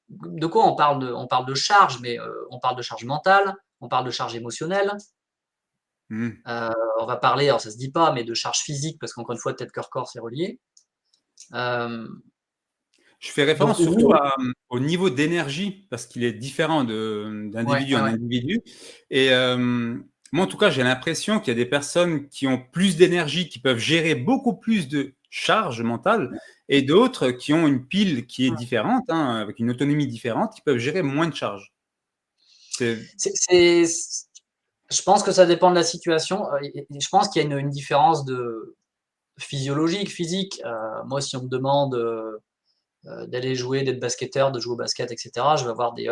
de quoi on parle de charge, mais on parle de charge mentale, on parle de charge émotionnelle. On va parler, alors ça se dit pas, mais de charge physique, parce qu'encore une fois, tête, cœur, corps, c'est relié. Je fais référence surtout au niveau d'énergie, parce qu'il est différent d'individu en individu. Et moi, en tout cas, j'ai l'impression qu'il y a des personnes qui ont plus d'énergie, qui peuvent gérer beaucoup plus de charge mentale, et d'autres qui ont une pile qui est différente, hein, avec une autonomie différente, qui peuvent gérer moins de charge. Je pense que ça dépend de la situation. Je pense qu'il y a une différence physiologique, physique. Moi, si on me demande d'aller jouer, d'être basketteur, de jouer au basket, etc., je vais avoir des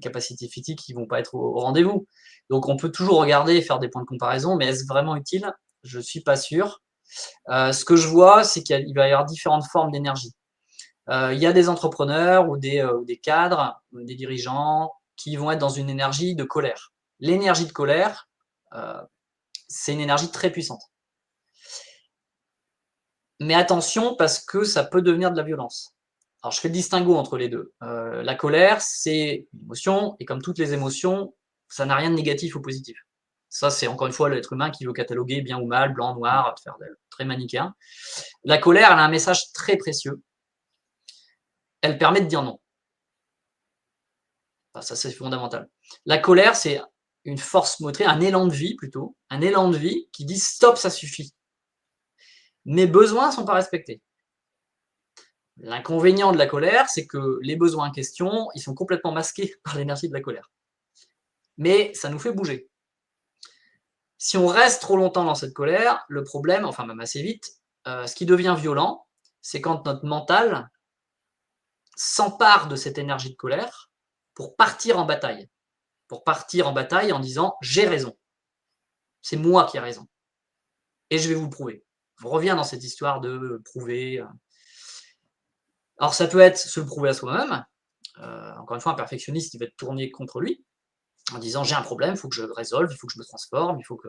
capacités physiques qui ne vont pas être au rendez-vous. Donc, on peut toujours regarder et faire des points de comparaison, mais est-ce vraiment utile? Je ne suis pas sûr. Ce que je vois, c'est qu'il va y avoir différentes formes d'énergie. Il y a des entrepreneurs ou des cadres, ou des dirigeants qui vont être dans une énergie de colère. L'énergie de colère, c'est une énergie très puissante. Mais attention, parce que ça peut devenir de la violence. Alors, je fais le distinguo entre les deux. La colère, c'est une émotion, et comme toutes les émotions, ça n'a rien de négatif ou positif. Ça, c'est encore une fois l'être humain qui veut cataloguer bien ou mal, blanc, noir, faire très manichéen. La colère, elle a un message très précieux. Elle permet de dire non. Enfin, ça, c'est fondamental. La colère, c'est une force motrice, un élan de vie plutôt, un élan de vie qui dit stop, ça suffit. Mes besoins ne sont pas respectés. L'inconvénient de la colère, c'est que les besoins en question, ils sont complètement masqués par l'énergie de la colère. Mais ça nous fait bouger. Si on reste trop longtemps dans cette colère, le problème, enfin même assez vite, ce qui devient violent, c'est quand notre mental s'empare de cette énergie de colère pour partir en bataille. Pour partir en bataille en disant « j'ai raison, c'est moi qui ai raison, et je vais vous le prouver ». On revient dans cette histoire de prouver. Alors ça peut être se le prouver à soi-même. Encore une fois, un perfectionniste, il va être tourné contre lui, en disant « j'ai un problème, il faut que je le résolve, il faut que je me transforme, il faut que… ».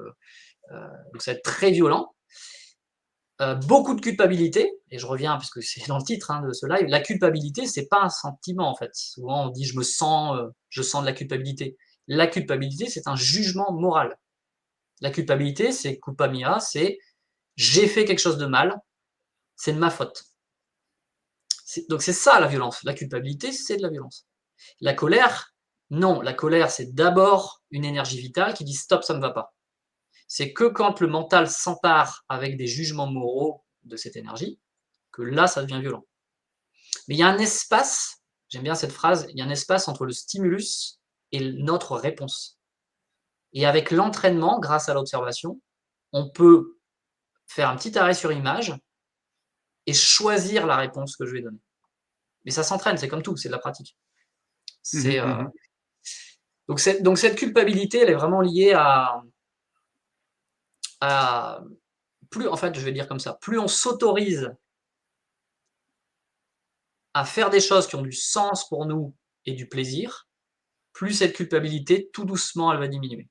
Donc ça va être très violent. Beaucoup de culpabilité, et je reviens, puisque c'est dans le titre de ce live, la culpabilité, c'est pas un sentiment en fait. Souvent on dit je sens de la culpabilité. La culpabilité, c'est un jugement moral. La culpabilité, c'est culpa mia, c'est j'ai fait quelque chose de mal, c'est de ma faute. Donc c'est ça la violence. La culpabilité, c'est de la violence. La colère, non. La colère, c'est d'abord une énergie vitale qui dit stop, ça ne va pas. C'est que quand le mental s'empare avec des jugements moraux de cette énergie, que là, ça devient violent. Mais il y a un espace, j'aime bien cette phrase, il y a un espace entre le stimulus et notre réponse. Et avec l'entraînement, grâce à l'observation, on peut faire un petit arrêt sur image et choisir la réponse que je vais donner. Mais ça s'entraîne, c'est comme tout, c'est de la pratique. Donc cette culpabilité, elle est vraiment liée à plus, en fait, je vais dire comme ça, plus on s'autorise à faire des choses qui ont du sens pour nous et du plaisir, plus cette culpabilité, tout doucement, elle va diminuer.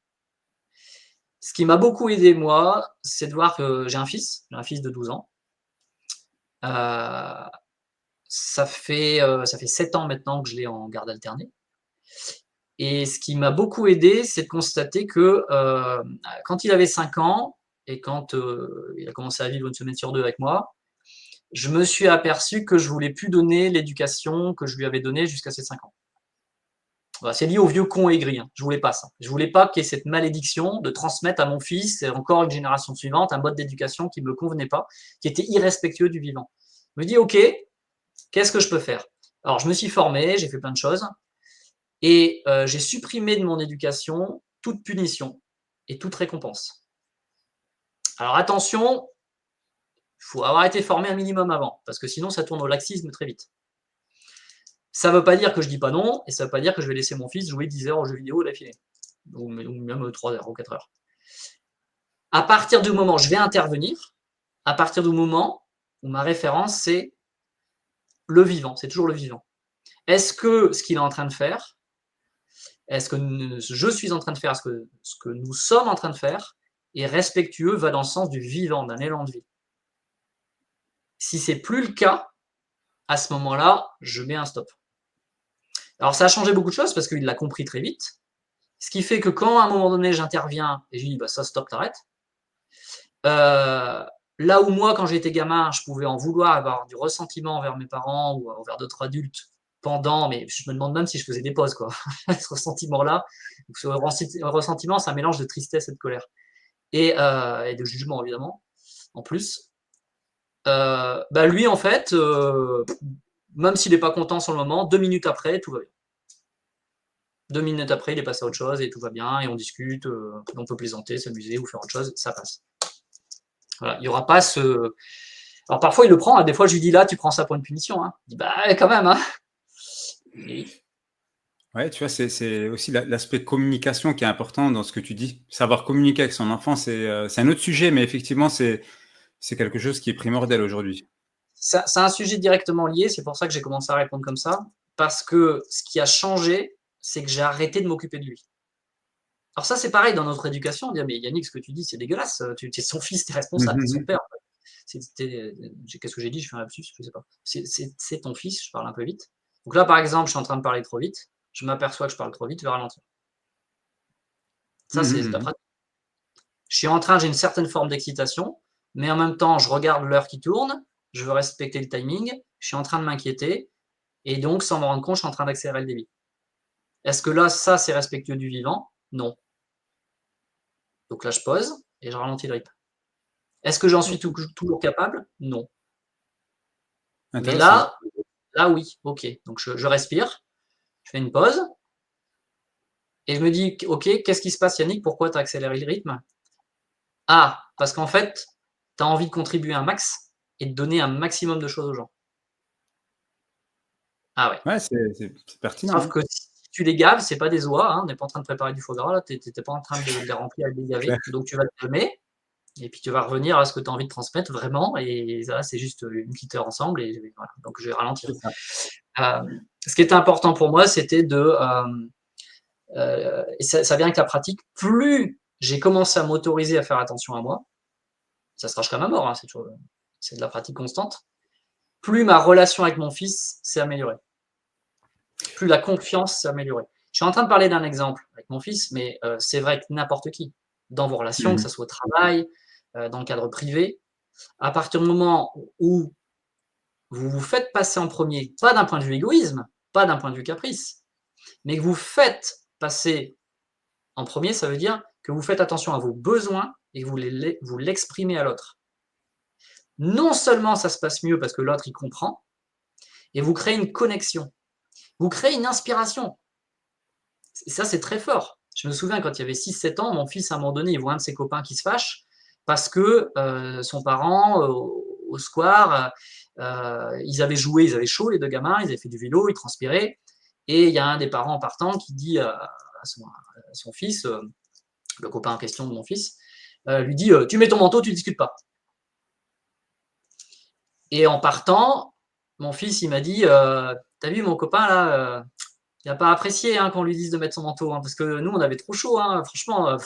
Ce qui m'a beaucoup aidé, moi, c'est de voir que j'ai un fils de 12 ans. Ça fait 7 ans maintenant que je l'ai en garde alternée. Et ce qui m'a beaucoup aidé, c'est de constater que quand il avait 5 ans, et quand il a commencé à vivre une semaine sur 2 avec moi, je me suis aperçu que je voulais plus donner l'éducation que je lui avais donnée jusqu'à ses 5 ans. Voilà, c'est lié au vieux con aigri. Je voulais pas ça. Je voulais pas qu'il y ait cette malédiction de transmettre à mon fils et encore une génération suivante un mode d'éducation qui me convenait pas, qui était irrespectueux du vivant. Je me dis ok, qu'est-ce que je peux faire? Alors je me suis formé, j'ai fait plein de choses et j'ai supprimé de mon éducation toute punition et toute récompense. Alors attention, il faut avoir été formé un minimum avant parce que sinon ça tourne au laxisme très vite. Ça ne veut pas dire que je dis pas non, et ça ne veut pas dire que je vais laisser mon fils jouer 10 heures aux jeux vidéo d'affilée, ou même 3 heures ou 4 heures. À partir du moment où je vais intervenir, à partir du moment où ma référence, c'est le vivant, c'est toujours le vivant. Est-ce que ce qu'il est en train de faire, est-ce que je suis en train de faire, ce que nous sommes en train de faire, est respectueux, va dans le sens du vivant, d'un élan de vie? Si c'est plus le cas, à ce moment-là, je mets un stop. Alors ça a changé beaucoup de choses parce qu'il l'a compris très vite. Ce qui fait que quand à un moment donné j'interviens et je lui dis bah ça stop, t'arrêtes. Là où moi quand j'étais gamin, je pouvais en vouloir avoir du ressentiment envers mes parents ou envers d'autres adultes pendant, mais je me demande même si je faisais des pauses quoi. Ce ressentiment-là, ce ressentiment, c'est un mélange de tristesse et de colère et de jugement évidemment en plus. Bah lui en fait, même s'il n'est pas content sur le moment, 2 minutes après, tout va bien. 2 minutes après, il est passé à autre chose et tout va bien, et on discute, on peut plaisanter, s'amuser ou faire autre chose, ça passe. Voilà, il n'y aura pas ce… Alors parfois il le prend, des fois je lui dis là, tu prends ça pour une punition. Il dit bah quand même. Et… Ouais, tu vois, c'est aussi l'aspect communication qui est important dans ce que tu dis. Savoir communiquer avec son enfant, c'est un autre sujet, mais effectivement, c'est quelque chose qui est primordial aujourd'hui. C'est un sujet directement lié, c'est pour ça que j'ai commencé à répondre comme ça, parce que ce qui a changé, c'est que j'ai arrêté de m'occuper de lui. Alors ça, c'est pareil dans notre éducation, on dit mais Yannick, ce que tu dis, c'est dégueulasse, tu es son fils, tu es responsable, tu es son père. Qu'est-ce que j'ai dit? Je fais un lapsus, je sais pas. C'est ton fils, je parle un peu vite. Donc là, par exemple, je suis en train de parler trop vite, je m'aperçois que je parle trop vite, je vais ralentir. Ça, c'est la pratique. J'ai une certaine forme d'excitation, mais en même temps, je regarde l'heure qui tourne, je veux respecter le timing, je suis en train de m'inquiéter, et donc, sans me rendre compte, je suis en train d'accélérer le débit. Est-ce que là, ça, c'est respectueux du vivant? Non. Donc là, je pose et je ralentis le rythme. Est-ce que j'en suis toujours capable? Non. Mais Intéressant. là, oui. OK. Donc je respire, je fais une pause et je me dis, OK, qu'est-ce qui se passe, Yannick? Pourquoi tu as accéléré le rythme? Ah, parce qu'en fait, tu as envie de contribuer un max et de donner un maximum de choses aux gens. Ah ouais. Ouais, c'est pertinent, Sauf hein. que si tu les gaves, c'est pas des oies, hein, on n'est pas en train de préparer du foie gras, là, tu es pas en train de les remplir et de les C'est clair. gaver. Donc tu vas te calmer et puis tu vas revenir à ce que tu as envie de transmettre vraiment et là, c'est juste une petite heure ensemble et voilà, donc je vais ralentir. C'est ça. Ce qui était important pour moi, c'était de, et ça vient avec la pratique, plus j'ai commencé à m'autoriser à faire attention à moi, ça se jusqu'à ma mort, hein, c'est de la pratique constante, plus ma relation avec mon fils s'est améliorée. Plus la confiance s'est améliorée. Je suis en train de parler d'un exemple avec mon fils, mais c'est vrai que n'importe qui, dans vos relations, que Mmh. ça soit au travail, dans le cadre privé, à partir du moment où vous vous faites passer en premier, pas d'un point de vue égoïsme, pas d'un point de vue caprice, mais que vous faites passer en premier, ça veut dire que vous faites attention à vos besoins et que vous l'exprimez à l'autre. Non seulement ça se passe mieux parce que l'autre il comprend, et vous créez une connexion, vous créez une inspiration. Et ça, c'est très fort. Je me souviens quand il y avait 6-7 ans, mon fils, à un moment donné, il voit un de ses copains qui se fâche parce que son parent, au square, ils avaient joué, ils avaient chaud, les deux gamins, ils avaient fait du vélo, ils transpiraient. Et il y a un des parents partant qui dit à son fils, le copain en question de mon fils, lui dit tu mets ton manteau, tu ne discutes pas. Et en partant, mon fils, il m'a dit t'as vu mon copain là il n'a pas apprécié hein, qu'on lui dise de mettre son manteau, hein, parce que nous, on avait trop chaud. Hein, franchement,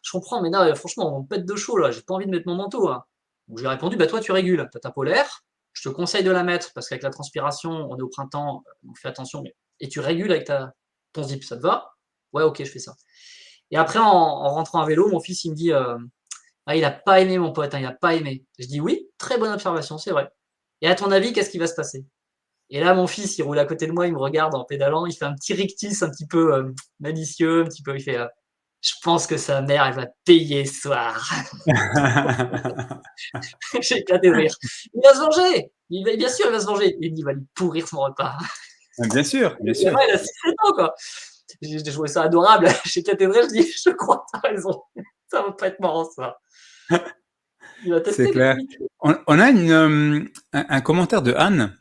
je comprends, mais là, franchement, on pète de chaud. Là, j'ai pas envie de mettre mon manteau. Hein. Donc, je lui ai répondu bah, toi, tu régules. Tu as ta polaire. Je te conseille de la mettre parce qu'avec la transpiration, on est au printemps, donc fais attention. Et tu régules avec ton zip. Ça te va? Ouais, ok, je fais ça. Et après, en rentrant à vélo, mon fils, il me dit ah, il n'a pas aimé mon pote, hein, il n'a pas aimé. Je dis oui, très bonne observation, c'est vrai. Et à ton avis, qu'est-ce qui va se passer? Et là, mon fils, il roule à côté de moi, il me regarde en pédalant, il fait un petit rictus un petit peu malicieux, un petit peu, il fait je pense que sa mère, elle va payer ce soir. J'ai éclaté de rire. Il va se venger. Bien sûr, il va se venger. Il me dit, il va lui pourrir son repas. Bien sûr, bien Le gamin, sûr. il a 6-7 ans, quoi. J'ai trouvé ça adorable. J'ai éclaté de rire, je dis, je crois que t'as raison. Ça va pas être marrant, ça. Il va C'est tester les clair. limites. On a un commentaire de Anne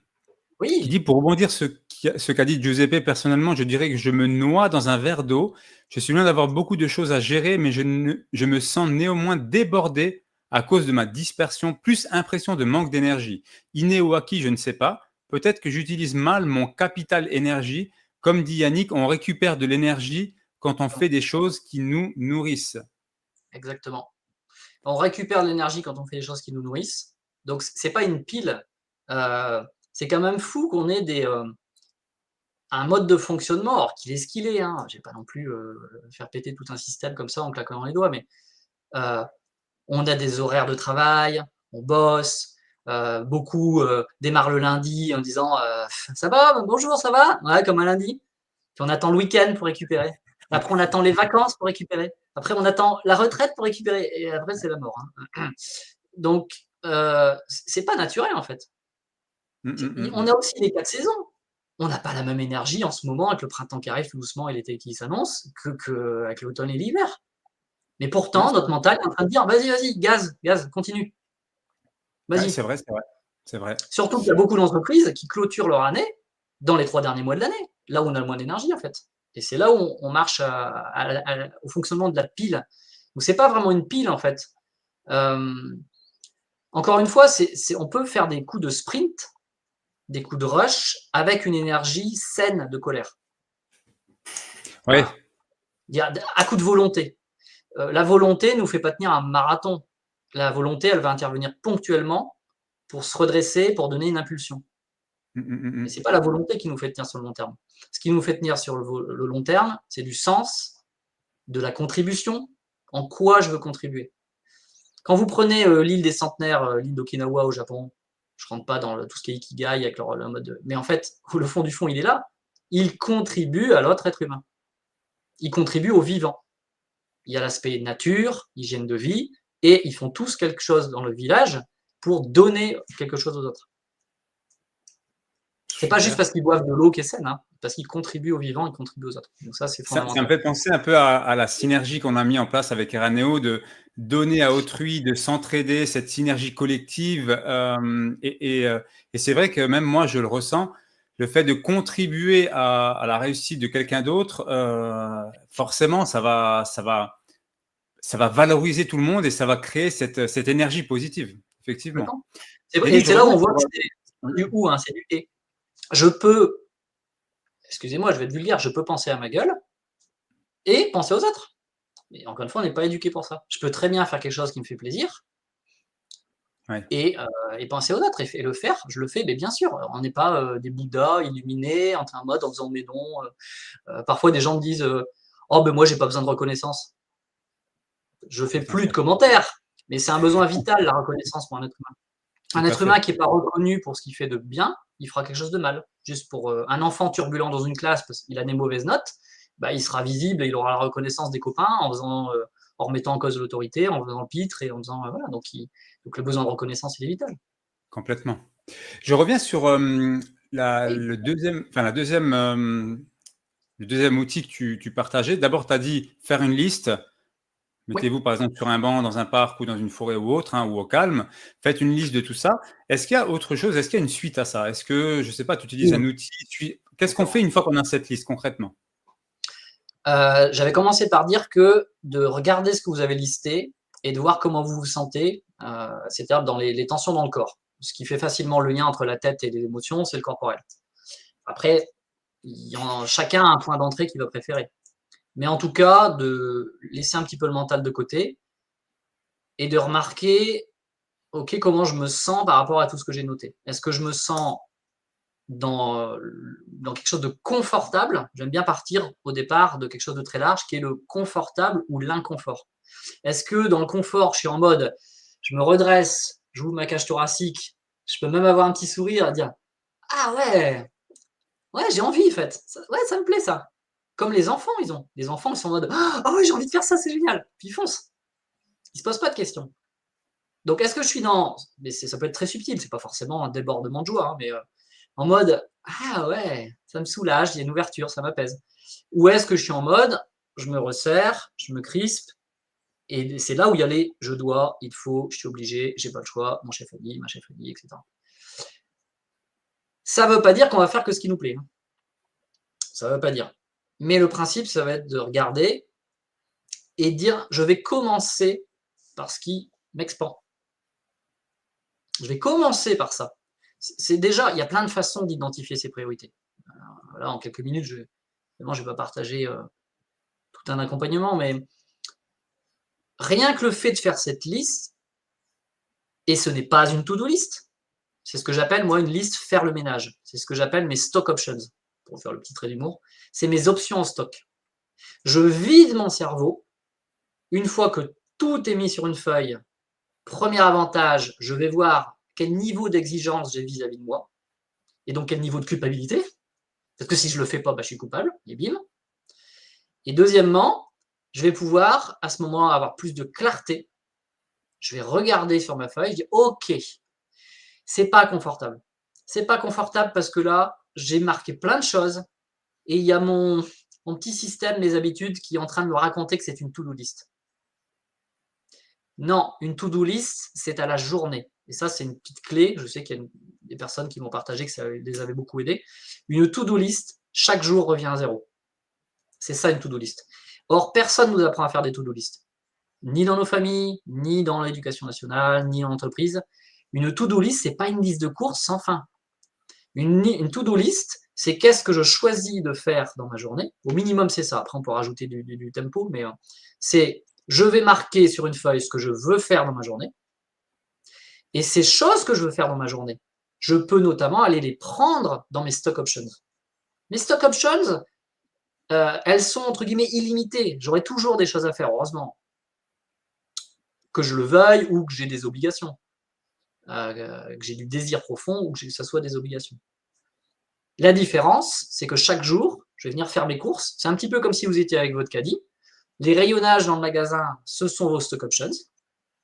qui Oui, dit, pour rebondir ce qu'a dit Giuseppe, personnellement, je dirais que je me noie dans un verre d'eau. Je suis loin d'avoir beaucoup de choses à gérer, mais je me sens néanmoins débordé à cause de ma dispersion, plus impression de manque d'énergie. Inné ou acquis, je ne sais pas. Peut-être que j'utilise mal mon capital énergie. Comme dit Yannick, on récupère de l'énergie quand on fait des choses qui nous nourrissent. exactement. On récupère de l'énergie quand on fait des choses qui nous nourrissent. Donc, c'est pas une pile. C'est quand même fou qu'on ait un mode de fonctionnement, alors qu'il est ce qu'il est. Hein. Je vais pas non plus faire péter tout un système comme ça en claquant les doigts, mais euh, on a des horaires de travail, on bosse. Beaucoup démarrent le lundi en disant ça va, bonjour, ça va? Ouais, comme un lundi. Puis on attend le week-end pour récupérer. Après, on attend les vacances pour récupérer. Après, on attend la retraite pour récupérer. Et après, c'est la mort. Hein. Donc, c'est pas naturel en fait. On a aussi les 4 saisons. On n'a pas la même énergie en ce moment avec le printemps qui arrive tout doucement et l'été qui s'annonce qu'avec l'automne et l'hiver. Mais Ouais, pourtant, notre mental est en train de dire vas-y, vas-y, gaz, gaz, continue, c'est vas-y. vrai, c'est vrai. C'est vrai. Surtout qu'il y a beaucoup d'entreprises qui clôturent leur année dans les 3 derniers mois de l'année, là où on a le moins d'énergie en fait. Et c'est là où on marche au fonctionnement de la pile. Donc c'est pas vraiment une pile en fait. Euh, Encore une fois, on peut faire des coups de sprint, des coups de rush avec une énergie saine de colère. Voilà. Ouais, À coup de volonté. La volonté ne nous fait pas tenir un marathon. La volonté, elle va intervenir ponctuellement pour se redresser, pour donner une impulsion. Mais ce n'est pas la volonté qui nous fait tenir sur le long terme. Ce qui nous fait tenir sur le long terme, c'est du sens, de la contribution, en quoi je veux contribuer. Quand vous prenez l'île des centenaires, l'île d'Okinawa au Japon, je ne rentre pas dans tout ce qui est Ikigai avec leur mode. Mais en fait, le fond du fond, il est là. il contribue à l'autre être humain. Il contribue au vivant. Il y a l'aspect nature, hygiène de vie, et ils font tous quelque chose dans le village pour donner quelque chose aux autres. C'est pas juste Super. parce qu'ils boivent de l'eau qui est saine, hein, parce qu'ils contribuent au vivant, ils contribuent aux autres. Donc ça, c'est Ça me fondamental. fait penser un peu à la synergie qu'on a mis en place avec Eraneo de donner à autrui, de s'entraider, cette synergie collective. Et c'est vrai que même moi, je le ressens, le fait de contribuer à la réussite de quelqu'un d'autre, forcément, ça va valoriser tout le monde et ça va créer cette énergie positive, effectivement. Et Yannick, je c'est là où reviens on voit sur... que c'est du ou, hein, c'est du et. Je peux, excusez-moi, je vais être vulgaire, je peux penser à ma gueule et penser aux autres. Mais encore une fois, on n'est pas éduqué pour ça. Je peux très bien faire quelque chose qui me fait plaisir Ouais, et penser aux autres et le faire, je le fais, mais bien sûr, on n'est pas des bouddhas illuminés en train mode en faisant mes dons. Parfois, des gens me disent oh, ben moi, j'ai pas besoin de reconnaissance. Je fais putain, plus de ça, commentaires, mais c'est un besoin vital, la reconnaissance pour un être humain. tout Un à être humain fait. qui n'est pas reconnu pour ce qu'il fait de bien, il fera quelque chose de mal. Juste pour un enfant turbulent dans une classe parce qu'il a des mauvaises notes, bah, il sera visible et il aura la reconnaissance des copains en remettant en cause l'autorité, en faisant le pitre et en faisant voilà. Donc le besoin de reconnaissance il est vital. Complètement. Je reviens sur Oui, le deuxième outil que tu partageais. D'abord, tu as dit faire une liste. oui, Mettez-vous par exemple sur un banc, dans un parc ou dans une forêt ou autre, hein, ou au calme. Faites une liste de tout ça. Est-ce qu'il y a autre chose? Est-ce qu'il y a une suite à ça? Est-ce que, je ne sais pas, tu utilises un outil? Qu'est-ce qu'on fait une fois qu'on a cette liste concrètement? J'avais commencé par dire que de regarder ce que vous avez listé et de voir comment vous vous sentez, c'est-à-dire dans les tensions dans le corps. Ce qui fait facilement le lien entre la tête et les émotions, c'est le corporel. Après, chacun a un point d'entrée qu'il va préférer. Mais en tout cas, de laisser un petit peu le mental de côté et de remarquer, ok, comment je me sens par rapport à tout ce que j'ai noté. Est-ce que je me sens dans quelque chose de confortable? J'aime bien partir au départ de quelque chose de très large qui est le confortable ou l'inconfort. Est-ce que dans le confort, je suis en mode, je me redresse, j'ouvre ma cage thoracique, je peux même avoir un petit sourire et dire, ah ouais, ouais, j'ai envie en fait, ouais, ça me plaît ça. Comme les enfants, les enfants, ils sont en mode, ah ouais, j'ai envie de faire ça, c'est génial. Puis ils foncent. Ils se posent pas de questions. Donc, est-ce que je suis mais ça peut être très subtil, c'est pas forcément un débordement de joie, hein, mais en mode, ah ouais, ça me soulage, il y a une ouverture, ça m'apaise. Ou est-ce que je suis en mode, je me resserre, je me crispe, et c'est là où il y a les je dois, il faut, je suis obligé, j'ai pas le choix, mon chef a dit, ma chef a dit, etc. Ça veut pas dire qu'on va faire que ce qui nous plaît, hein. Ça veut pas dire. Mais le principe, ça va être de regarder et dire, je vais commencer par ce qui m'expand. Je vais commencer par ça. C'est déjà, il y a plein de façons d'identifier ses priorités. Là, en quelques minutes, je ne vais pas partager tout un accompagnement, mais rien que le fait de faire cette liste, et ce n'est pas une to-do list, c'est ce que j'appelle, moi, une liste faire le ménage. C'est ce que j'appelle mes stock options, pour faire le petit trait d'humour. C'est mes options en stock. Je vide mon cerveau. Une fois que tout est mis sur une feuille, premier avantage, je vais voir quel niveau d'exigence j'ai vis-à-vis de moi, et donc quel niveau de culpabilité. Parce que si je ne le fais pas, bah, je suis coupable, et bim. Et deuxièmement, je vais pouvoir à ce moment avoir plus de clarté. Je vais regarder sur ma feuille, je dis ok, c'est pas confortable. C'est pas confortable parce que là, j'ai marqué plein de choses et il y a mon petit système, mes habitudes qui est en train de me raconter que c'est une to-do list. Non, une to-do list, c'est à la journée. Et ça, c'est une petite clé. Je sais qu'il y a des personnes qui m'ont partagé que ça les avait beaucoup aidés. Une to-do list, chaque jour revient à zéro. C'est ça une to-do list. Or, personne ne nous apprend à faire des to-do list. Ni dans nos familles, ni dans l'éducation nationale, ni en entreprise. Une to-do list, c'est pas une liste de courses sans fin. Une to-do list, c'est qu'est-ce que je choisis de faire dans ma journée. Au minimum, c'est ça. Après, on peut rajouter du tempo, mais c'est je vais marquer sur une feuille ce que je veux faire dans ma journée. Et ces choses que je veux faire dans ma journée, je peux notamment aller les prendre dans mes stock options. Mes stock options, elles sont entre guillemets illimitées. J'aurai toujours des choses à faire, heureusement. Que je le veuille ou que j'ai des obligations. Que j'ai du désir profond ou que ça soit des obligations. La différence, c'est que chaque jour, je vais venir faire mes courses. C'est un petit peu comme si vous étiez avec votre caddie. Les rayonnages dans le magasin, ce sont vos stock options.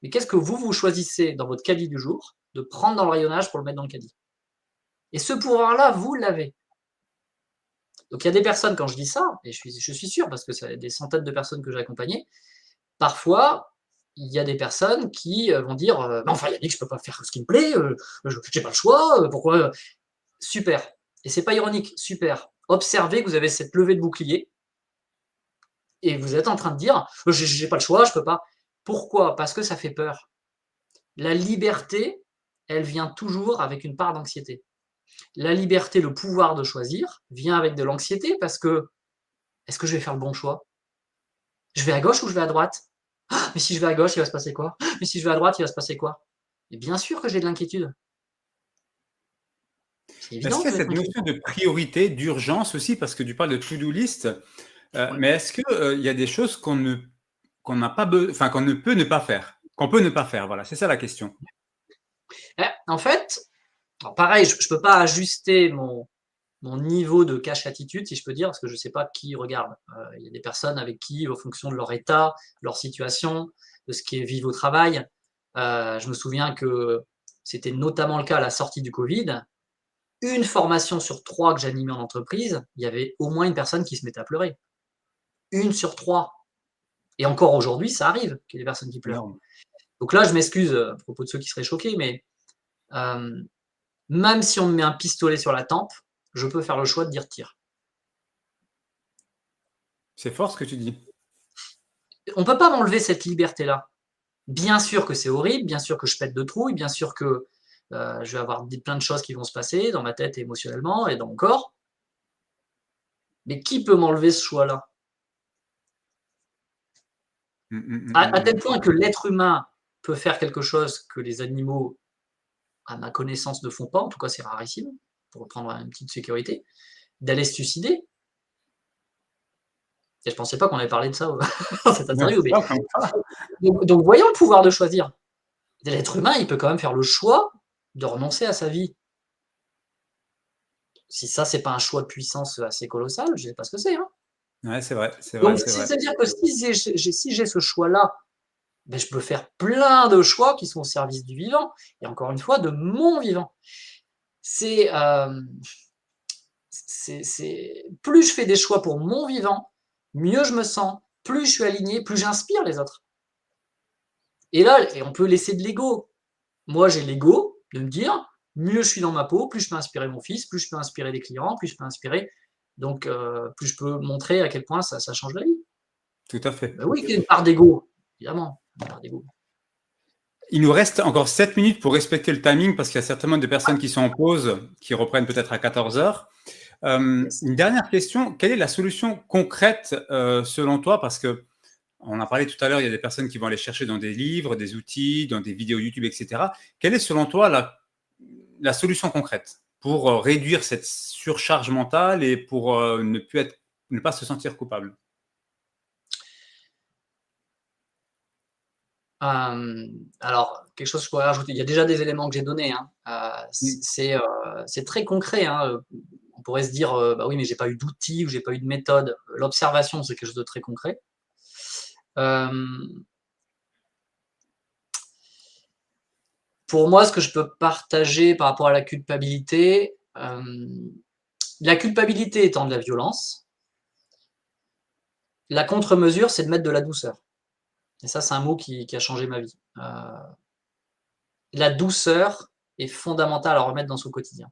Mais qu'est-ce que vous choisissez dans votre caddie du jour de prendre dans le rayonnage pour le mettre dans le caddie? Et ce pouvoir-là, vous l'avez. Donc il y a des personnes, quand je dis ça, et je suis sûr, parce que c'est des centaines de personnes que j'ai accompagnées, parfois, il y a des personnes qui vont dire enfin Yannick, je peux pas faire ce qui me plaît, je n'ai pas le choix, pourquoi Super. Et c'est pas ironique, super. Observez que vous avez cette levée de bouclier et vous êtes en train de dire j'ai pas le choix, je peux pas. Pourquoi? Parce que ça fait peur. La liberté, elle vient toujours avec une part d'anxiété. La liberté, le pouvoir de choisir, vient avec de l'anxiété parce que est-ce que je vais faire le bon choix? Je vais à gauche ou je vais à droite? Mais si je vais à gauche, il va se passer quoi? Mais si je vais à droite, il va se passer quoi? Et bien sûr que j'ai de l'inquiétude. C'est Est-ce évident qu'il que y je a vais être cette inquiet. notion de priorité, d'urgence aussi, parce que tu parles de to-do list, Ouais. mais est-ce qu'il y a des choses qu'on n'a pas enfin, qu'on ne peut ne pas faire, qu'on peut ne pas faire, voilà, c'est ça la question. En fait, alors pareil, je ne peux pas ajuster mon niveau de cache-attitude, si je peux dire, parce que je ne sais pas qui regarde. Il y a des personnes avec qui, en fonction de leur état, leur situation, de ce qui est vivre au travail, je me souviens que c'était notamment le cas à la sortie du Covid. Une formation sur 3 que j'animais en entreprise, il y avait au moins une personne qui se mettait à pleurer. Une sur 3. Et encore aujourd'hui, ça arrive qu'il y ait des personnes qui pleurent. Énorme. Donc là, je m'excuse à propos de ceux qui seraient choqués, mais même si on me met un pistolet sur la tempe, je peux faire le choix de dire tire. C'est fort ce que tu dis. On ne peut pas m'enlever cette liberté-là. Bien sûr que c'est horrible, bien sûr que je pète de trouille, bien sûr que je vais avoir plein de choses qui vont se passer dans ma tête émotionnellement et dans mon corps. Mais qui peut m'enlever ce choix-là? À tel point que l'être humain peut faire quelque chose que les animaux, à ma connaissance, ne font pas, en tout cas c'est rarissime, pour reprendre une petite sécurité, d'aller se suicider. Et je ne pensais pas qu'on avait parlé de ça dans cette interview. Mais... donc voyons le pouvoir de choisir. L'être humain, il peut quand même faire le choix de renoncer à sa vie. Si ça, c'est pas un choix de puissance assez colossal, je ne sais pas ce que c'est. Hein. Ouais, c'est vrai, c'est vrai, Donc, c'est vrai. c'est-à-dire que si j'ai ce choix-là, ben, je peux faire plein de choix qui sont au service du vivant, et encore une fois, de mon vivant. Plus je fais des choix pour mon vivant, mieux je me sens, plus je suis aligné, plus j'inspire les autres. Et là, on peut laisser de l'ego. Moi, j'ai l'ego de me dire, mieux je suis dans ma peau, plus je peux inspirer mon fils, plus je peux inspirer des clients, plus je peux inspirer. Donc, plus je peux montrer à quel point ça change la vie. Tout à fait. Ben oui, il y a une part d'ego, évidemment. Une part d'ego. Il nous reste encore 7 minutes pour respecter le timing parce qu'il y a certainement des personnes qui sont en pause, qui reprennent peut-être à 14 heures. Yes. Une dernière question, quelle est la solution concrète selon toi? Parce que on a parlé tout à l'heure, il y a des personnes qui vont aller chercher dans des livres, des outils, dans des vidéos YouTube, etc. Quelle est selon toi la solution concrète pour réduire cette surcharge mentale et pour ne pas se sentir coupable? Alors, quelque chose que je pourrais rajouter, il y a déjà des éléments que j'ai donnés. Hein. C'est très concret. Hein. On pourrait se dire, bah oui, mais j'ai pas eu d'outils ou j'ai pas eu de méthode. L'observation, c'est quelque chose de très concret. Pour moi, ce que je peux partager par rapport à la culpabilité étant de la violence, la contre-mesure, c'est de mettre de la douceur. Et ça, c'est un mot qui a changé ma vie. La douceur est fondamentale à remettre dans son quotidien.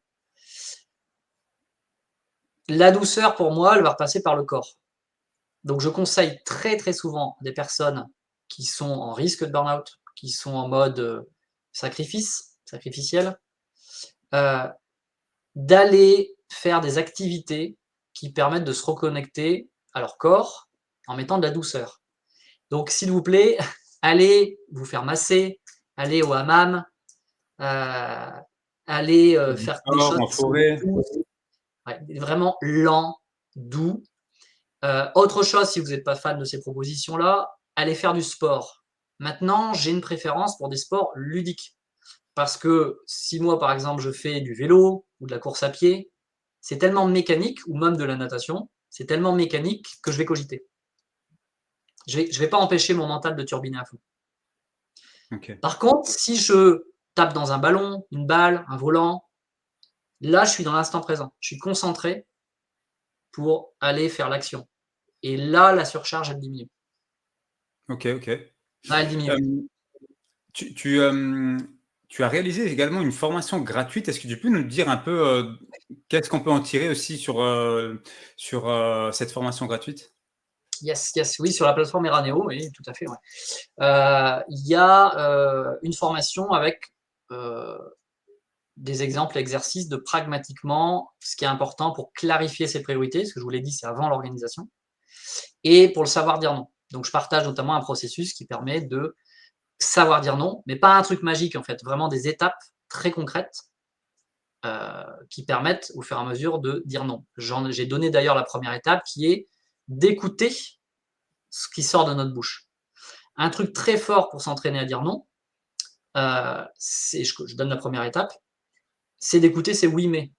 La douceur, pour moi, elle va repasser par le corps. Donc, je conseille très, très souvent des personnes qui sont en risque de burn-out, qui sont en mode sacrificiel, d'aller faire des activités qui permettent de se reconnecter à leur corps en mettant de la douceur. Donc, s'il vous plaît, allez vous faire masser, allez au hammam, allez faire des choses En qui sont forêt. douces, ouais, vraiment lent, doux. Autre chose, si vous n'êtes pas fan de ces propositions-là, allez faire du sport. Maintenant, j'ai une préférence pour des sports ludiques. Parce que si moi, par exemple, je fais du vélo ou de la course à pied, c'est tellement mécanique, ou même de la natation, c'est tellement mécanique que je vais cogiter. Je vais pas empêcher mon mental de turbiner à fond. Ok. Par contre, si je tape dans un ballon, une balle, un volant, là, je suis dans l'instant présent. Je suis concentré pour aller faire l'action. Et là, la surcharge, elle diminue. Ok, ok. Là, elle diminue. Euh, tu, tu, euh, Tu as réalisé également une formation gratuite. Est-ce que tu peux nous dire un peu qu'est-ce qu'on peut en tirer aussi sur cette formation gratuite? Yes, yes, oui, sur la plateforme Eraneo, oui, tout à fait. Ouais. Il y a une formation avec des exemples, exercices de pragmatiquement ce qui est important pour clarifier ses priorités. Ce que je vous l'ai dit, c'est avant l'organisation. Et pour le savoir dire non. Donc, je partage notamment un processus qui permet de savoir dire non, mais pas un truc magique en fait, vraiment des étapes très concrètes qui permettent au fur et à mesure de dire non. J'ai donné d'ailleurs la première étape qui est d'écouter ce qui sort de notre bouche. Un truc très fort pour s'entraîner à dire non, je donne la première étape, c'est d'écouter ces oui mais.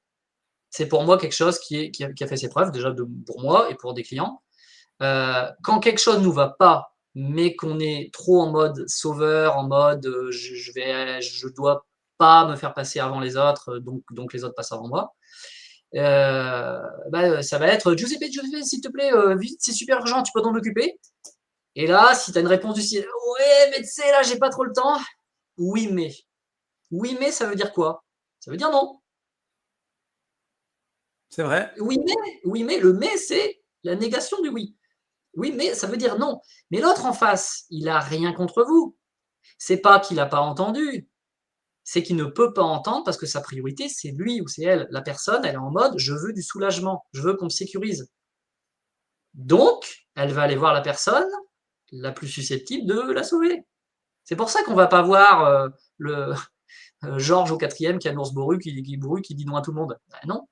C'est pour moi quelque chose qui a fait ses preuves, déjà pour moi et pour des clients. Quand quelque chose ne nous va pas, mais qu'on est trop en mode sauveur, en mode je dois pas me faire passer avant les autres, donc les autres passent avant moi. Ça va être Giuseppe, s'il te plaît, vite, c'est super urgent, tu peux t'en occuper. Et là, si tu as une réponse du style ouais, mais tu sais, là, j'ai pas trop le temps. Oui, mais. Oui, mais ça veut dire quoi? Ça veut dire non. C'est vrai. Oui, mais, le mais, c'est la négation du oui. Oui, mais ça veut dire non. Mais l'autre en face, il a rien contre vous. C'est pas qu'il n'a pas entendu, c'est qu'il ne peut pas entendre parce que sa priorité, c'est lui ou c'est elle. La personne, elle est en mode je veux du soulagement, je veux qu'on me sécurise. Donc, elle va aller voir la personne la plus susceptible de la sauver. C'est pour ça qu'on va pas voir le Georges au 4e qui a l'ours bourru qui dit non à tout le monde. Ben non,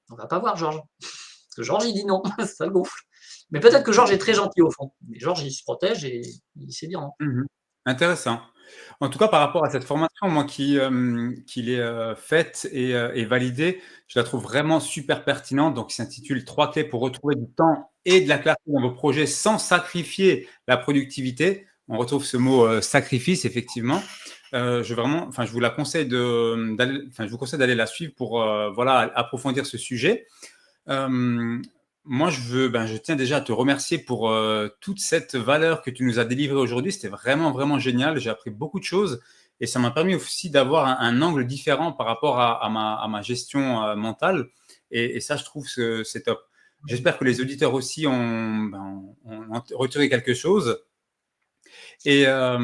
on va pas voir Georges. Parce que Georges, il dit non, ça le gonfle. Mais peut-être que Georges est très gentil au fond. Mais Georges, il se protège et il sait dire non. Mhm. Intéressant. En tout cas, par rapport à cette formation, moi qui l'ai faite et validée, je la trouve vraiment super pertinente. Donc, il s'intitule Trois clés pour retrouver du temps et de la clarté dans vos projets sans sacrifier la productivité. On retrouve ce mot sacrifice, effectivement. Je vous la conseille je vous conseille d'aller la suivre pour voilà, approfondir ce sujet. Euh, Moi, je tiens déjà à te remercier pour toute cette valeur que tu nous as délivrée aujourd'hui. C'était vraiment, vraiment génial. J'ai appris beaucoup de choses et ça m'a permis aussi d'avoir un angle différent par rapport à ma gestion mentale. Et ça, je trouve que c'est top. J'espère que les auditeurs aussi ont retiré quelque chose. Et avant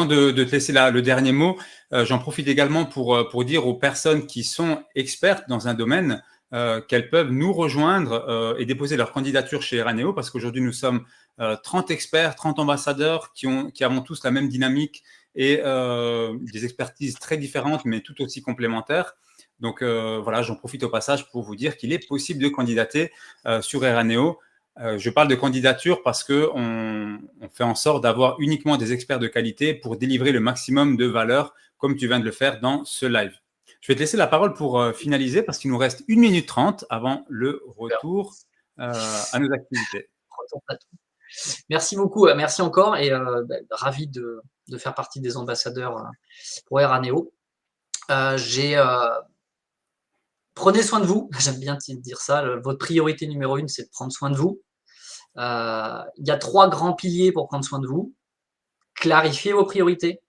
de te laisser le dernier mot, j'en profite également pour dire aux personnes qui sont expertes dans un domaine qu'elles peuvent nous rejoindre et déposer leur candidature chez Eraneo parce qu'aujourd'hui, nous sommes 30 experts, 30 ambassadeurs qui avons tous la même dynamique et des expertises très différentes, mais tout aussi complémentaires. Donc voilà, j'en profite au passage pour vous dire qu'il est possible de candidater sur Eraneo. Je parle de candidature parce qu'on fait en sorte d'avoir uniquement des experts de qualité pour délivrer le maximum de valeur, comme tu viens de le faire dans ce live. Je vais te laisser la parole pour finaliser parce qu'il nous reste 1 minute 30 avant le retour à nos activités. Merci beaucoup, merci encore et ravi de faire partie des ambassadeurs pour Eraneo. Prenez soin de vous, j'aime bien dire ça, votre priorité numéro 1, c'est de prendre soin de vous. Il y a 3 grands piliers pour prendre soin de vous. Clarifier vos priorités,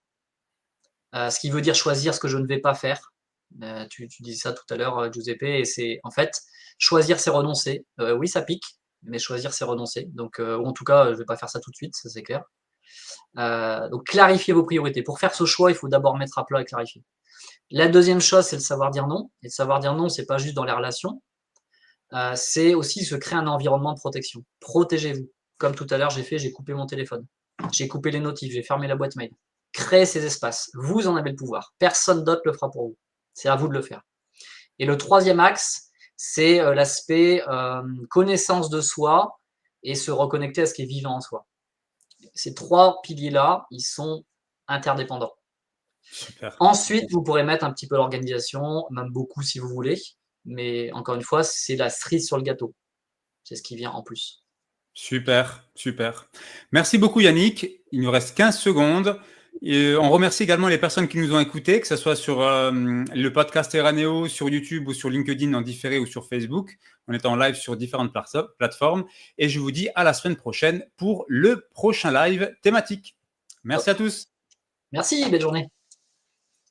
ce qui veut dire choisir ce que je ne vais pas faire. Tu dis ça tout à l'heure, Giuseppe, et c'est en fait choisir, c'est renoncer. Oui, ça pique, mais choisir, c'est renoncer. Donc, ou en tout cas, je ne vais pas faire ça tout de suite, ça c'est clair. Donc, clarifier vos priorités. Pour faire ce choix, il faut d'abord mettre à plat et clarifier. La deuxième chose, c'est le savoir dire non. Et le savoir dire non, c'est pas juste dans les relations, c'est aussi se créer un environnement de protection. Protégez-vous. Comme tout à l'heure, j'ai coupé mon téléphone, j'ai coupé les notifs, j'ai fermé la boîte mail. Créez ces espaces. Vous en avez le pouvoir. Personne d'autre le fera pour vous. C'est à vous de le faire. Et le troisième axe, c'est l'aspect connaissance de soi et se reconnecter à ce qui est vivant en soi. Ces 3 piliers-là, ils sont interdépendants. Super. Ensuite, vous pourrez mettre un petit peu l'organisation, même beaucoup si vous voulez. Mais encore une fois, c'est la cerise sur le gâteau. C'est ce qui vient en plus. Super, super. Merci beaucoup Yannick. Il nous reste 15 secondes. Et on remercie également les personnes qui nous ont écoutés, que ce soit sur le podcast Eraneo, sur YouTube ou sur LinkedIn en différé ou sur Facebook. On est en live sur différentes plateformes. Et je vous dis à la semaine prochaine pour le prochain live thématique. Merci à tous. Merci, belle journée.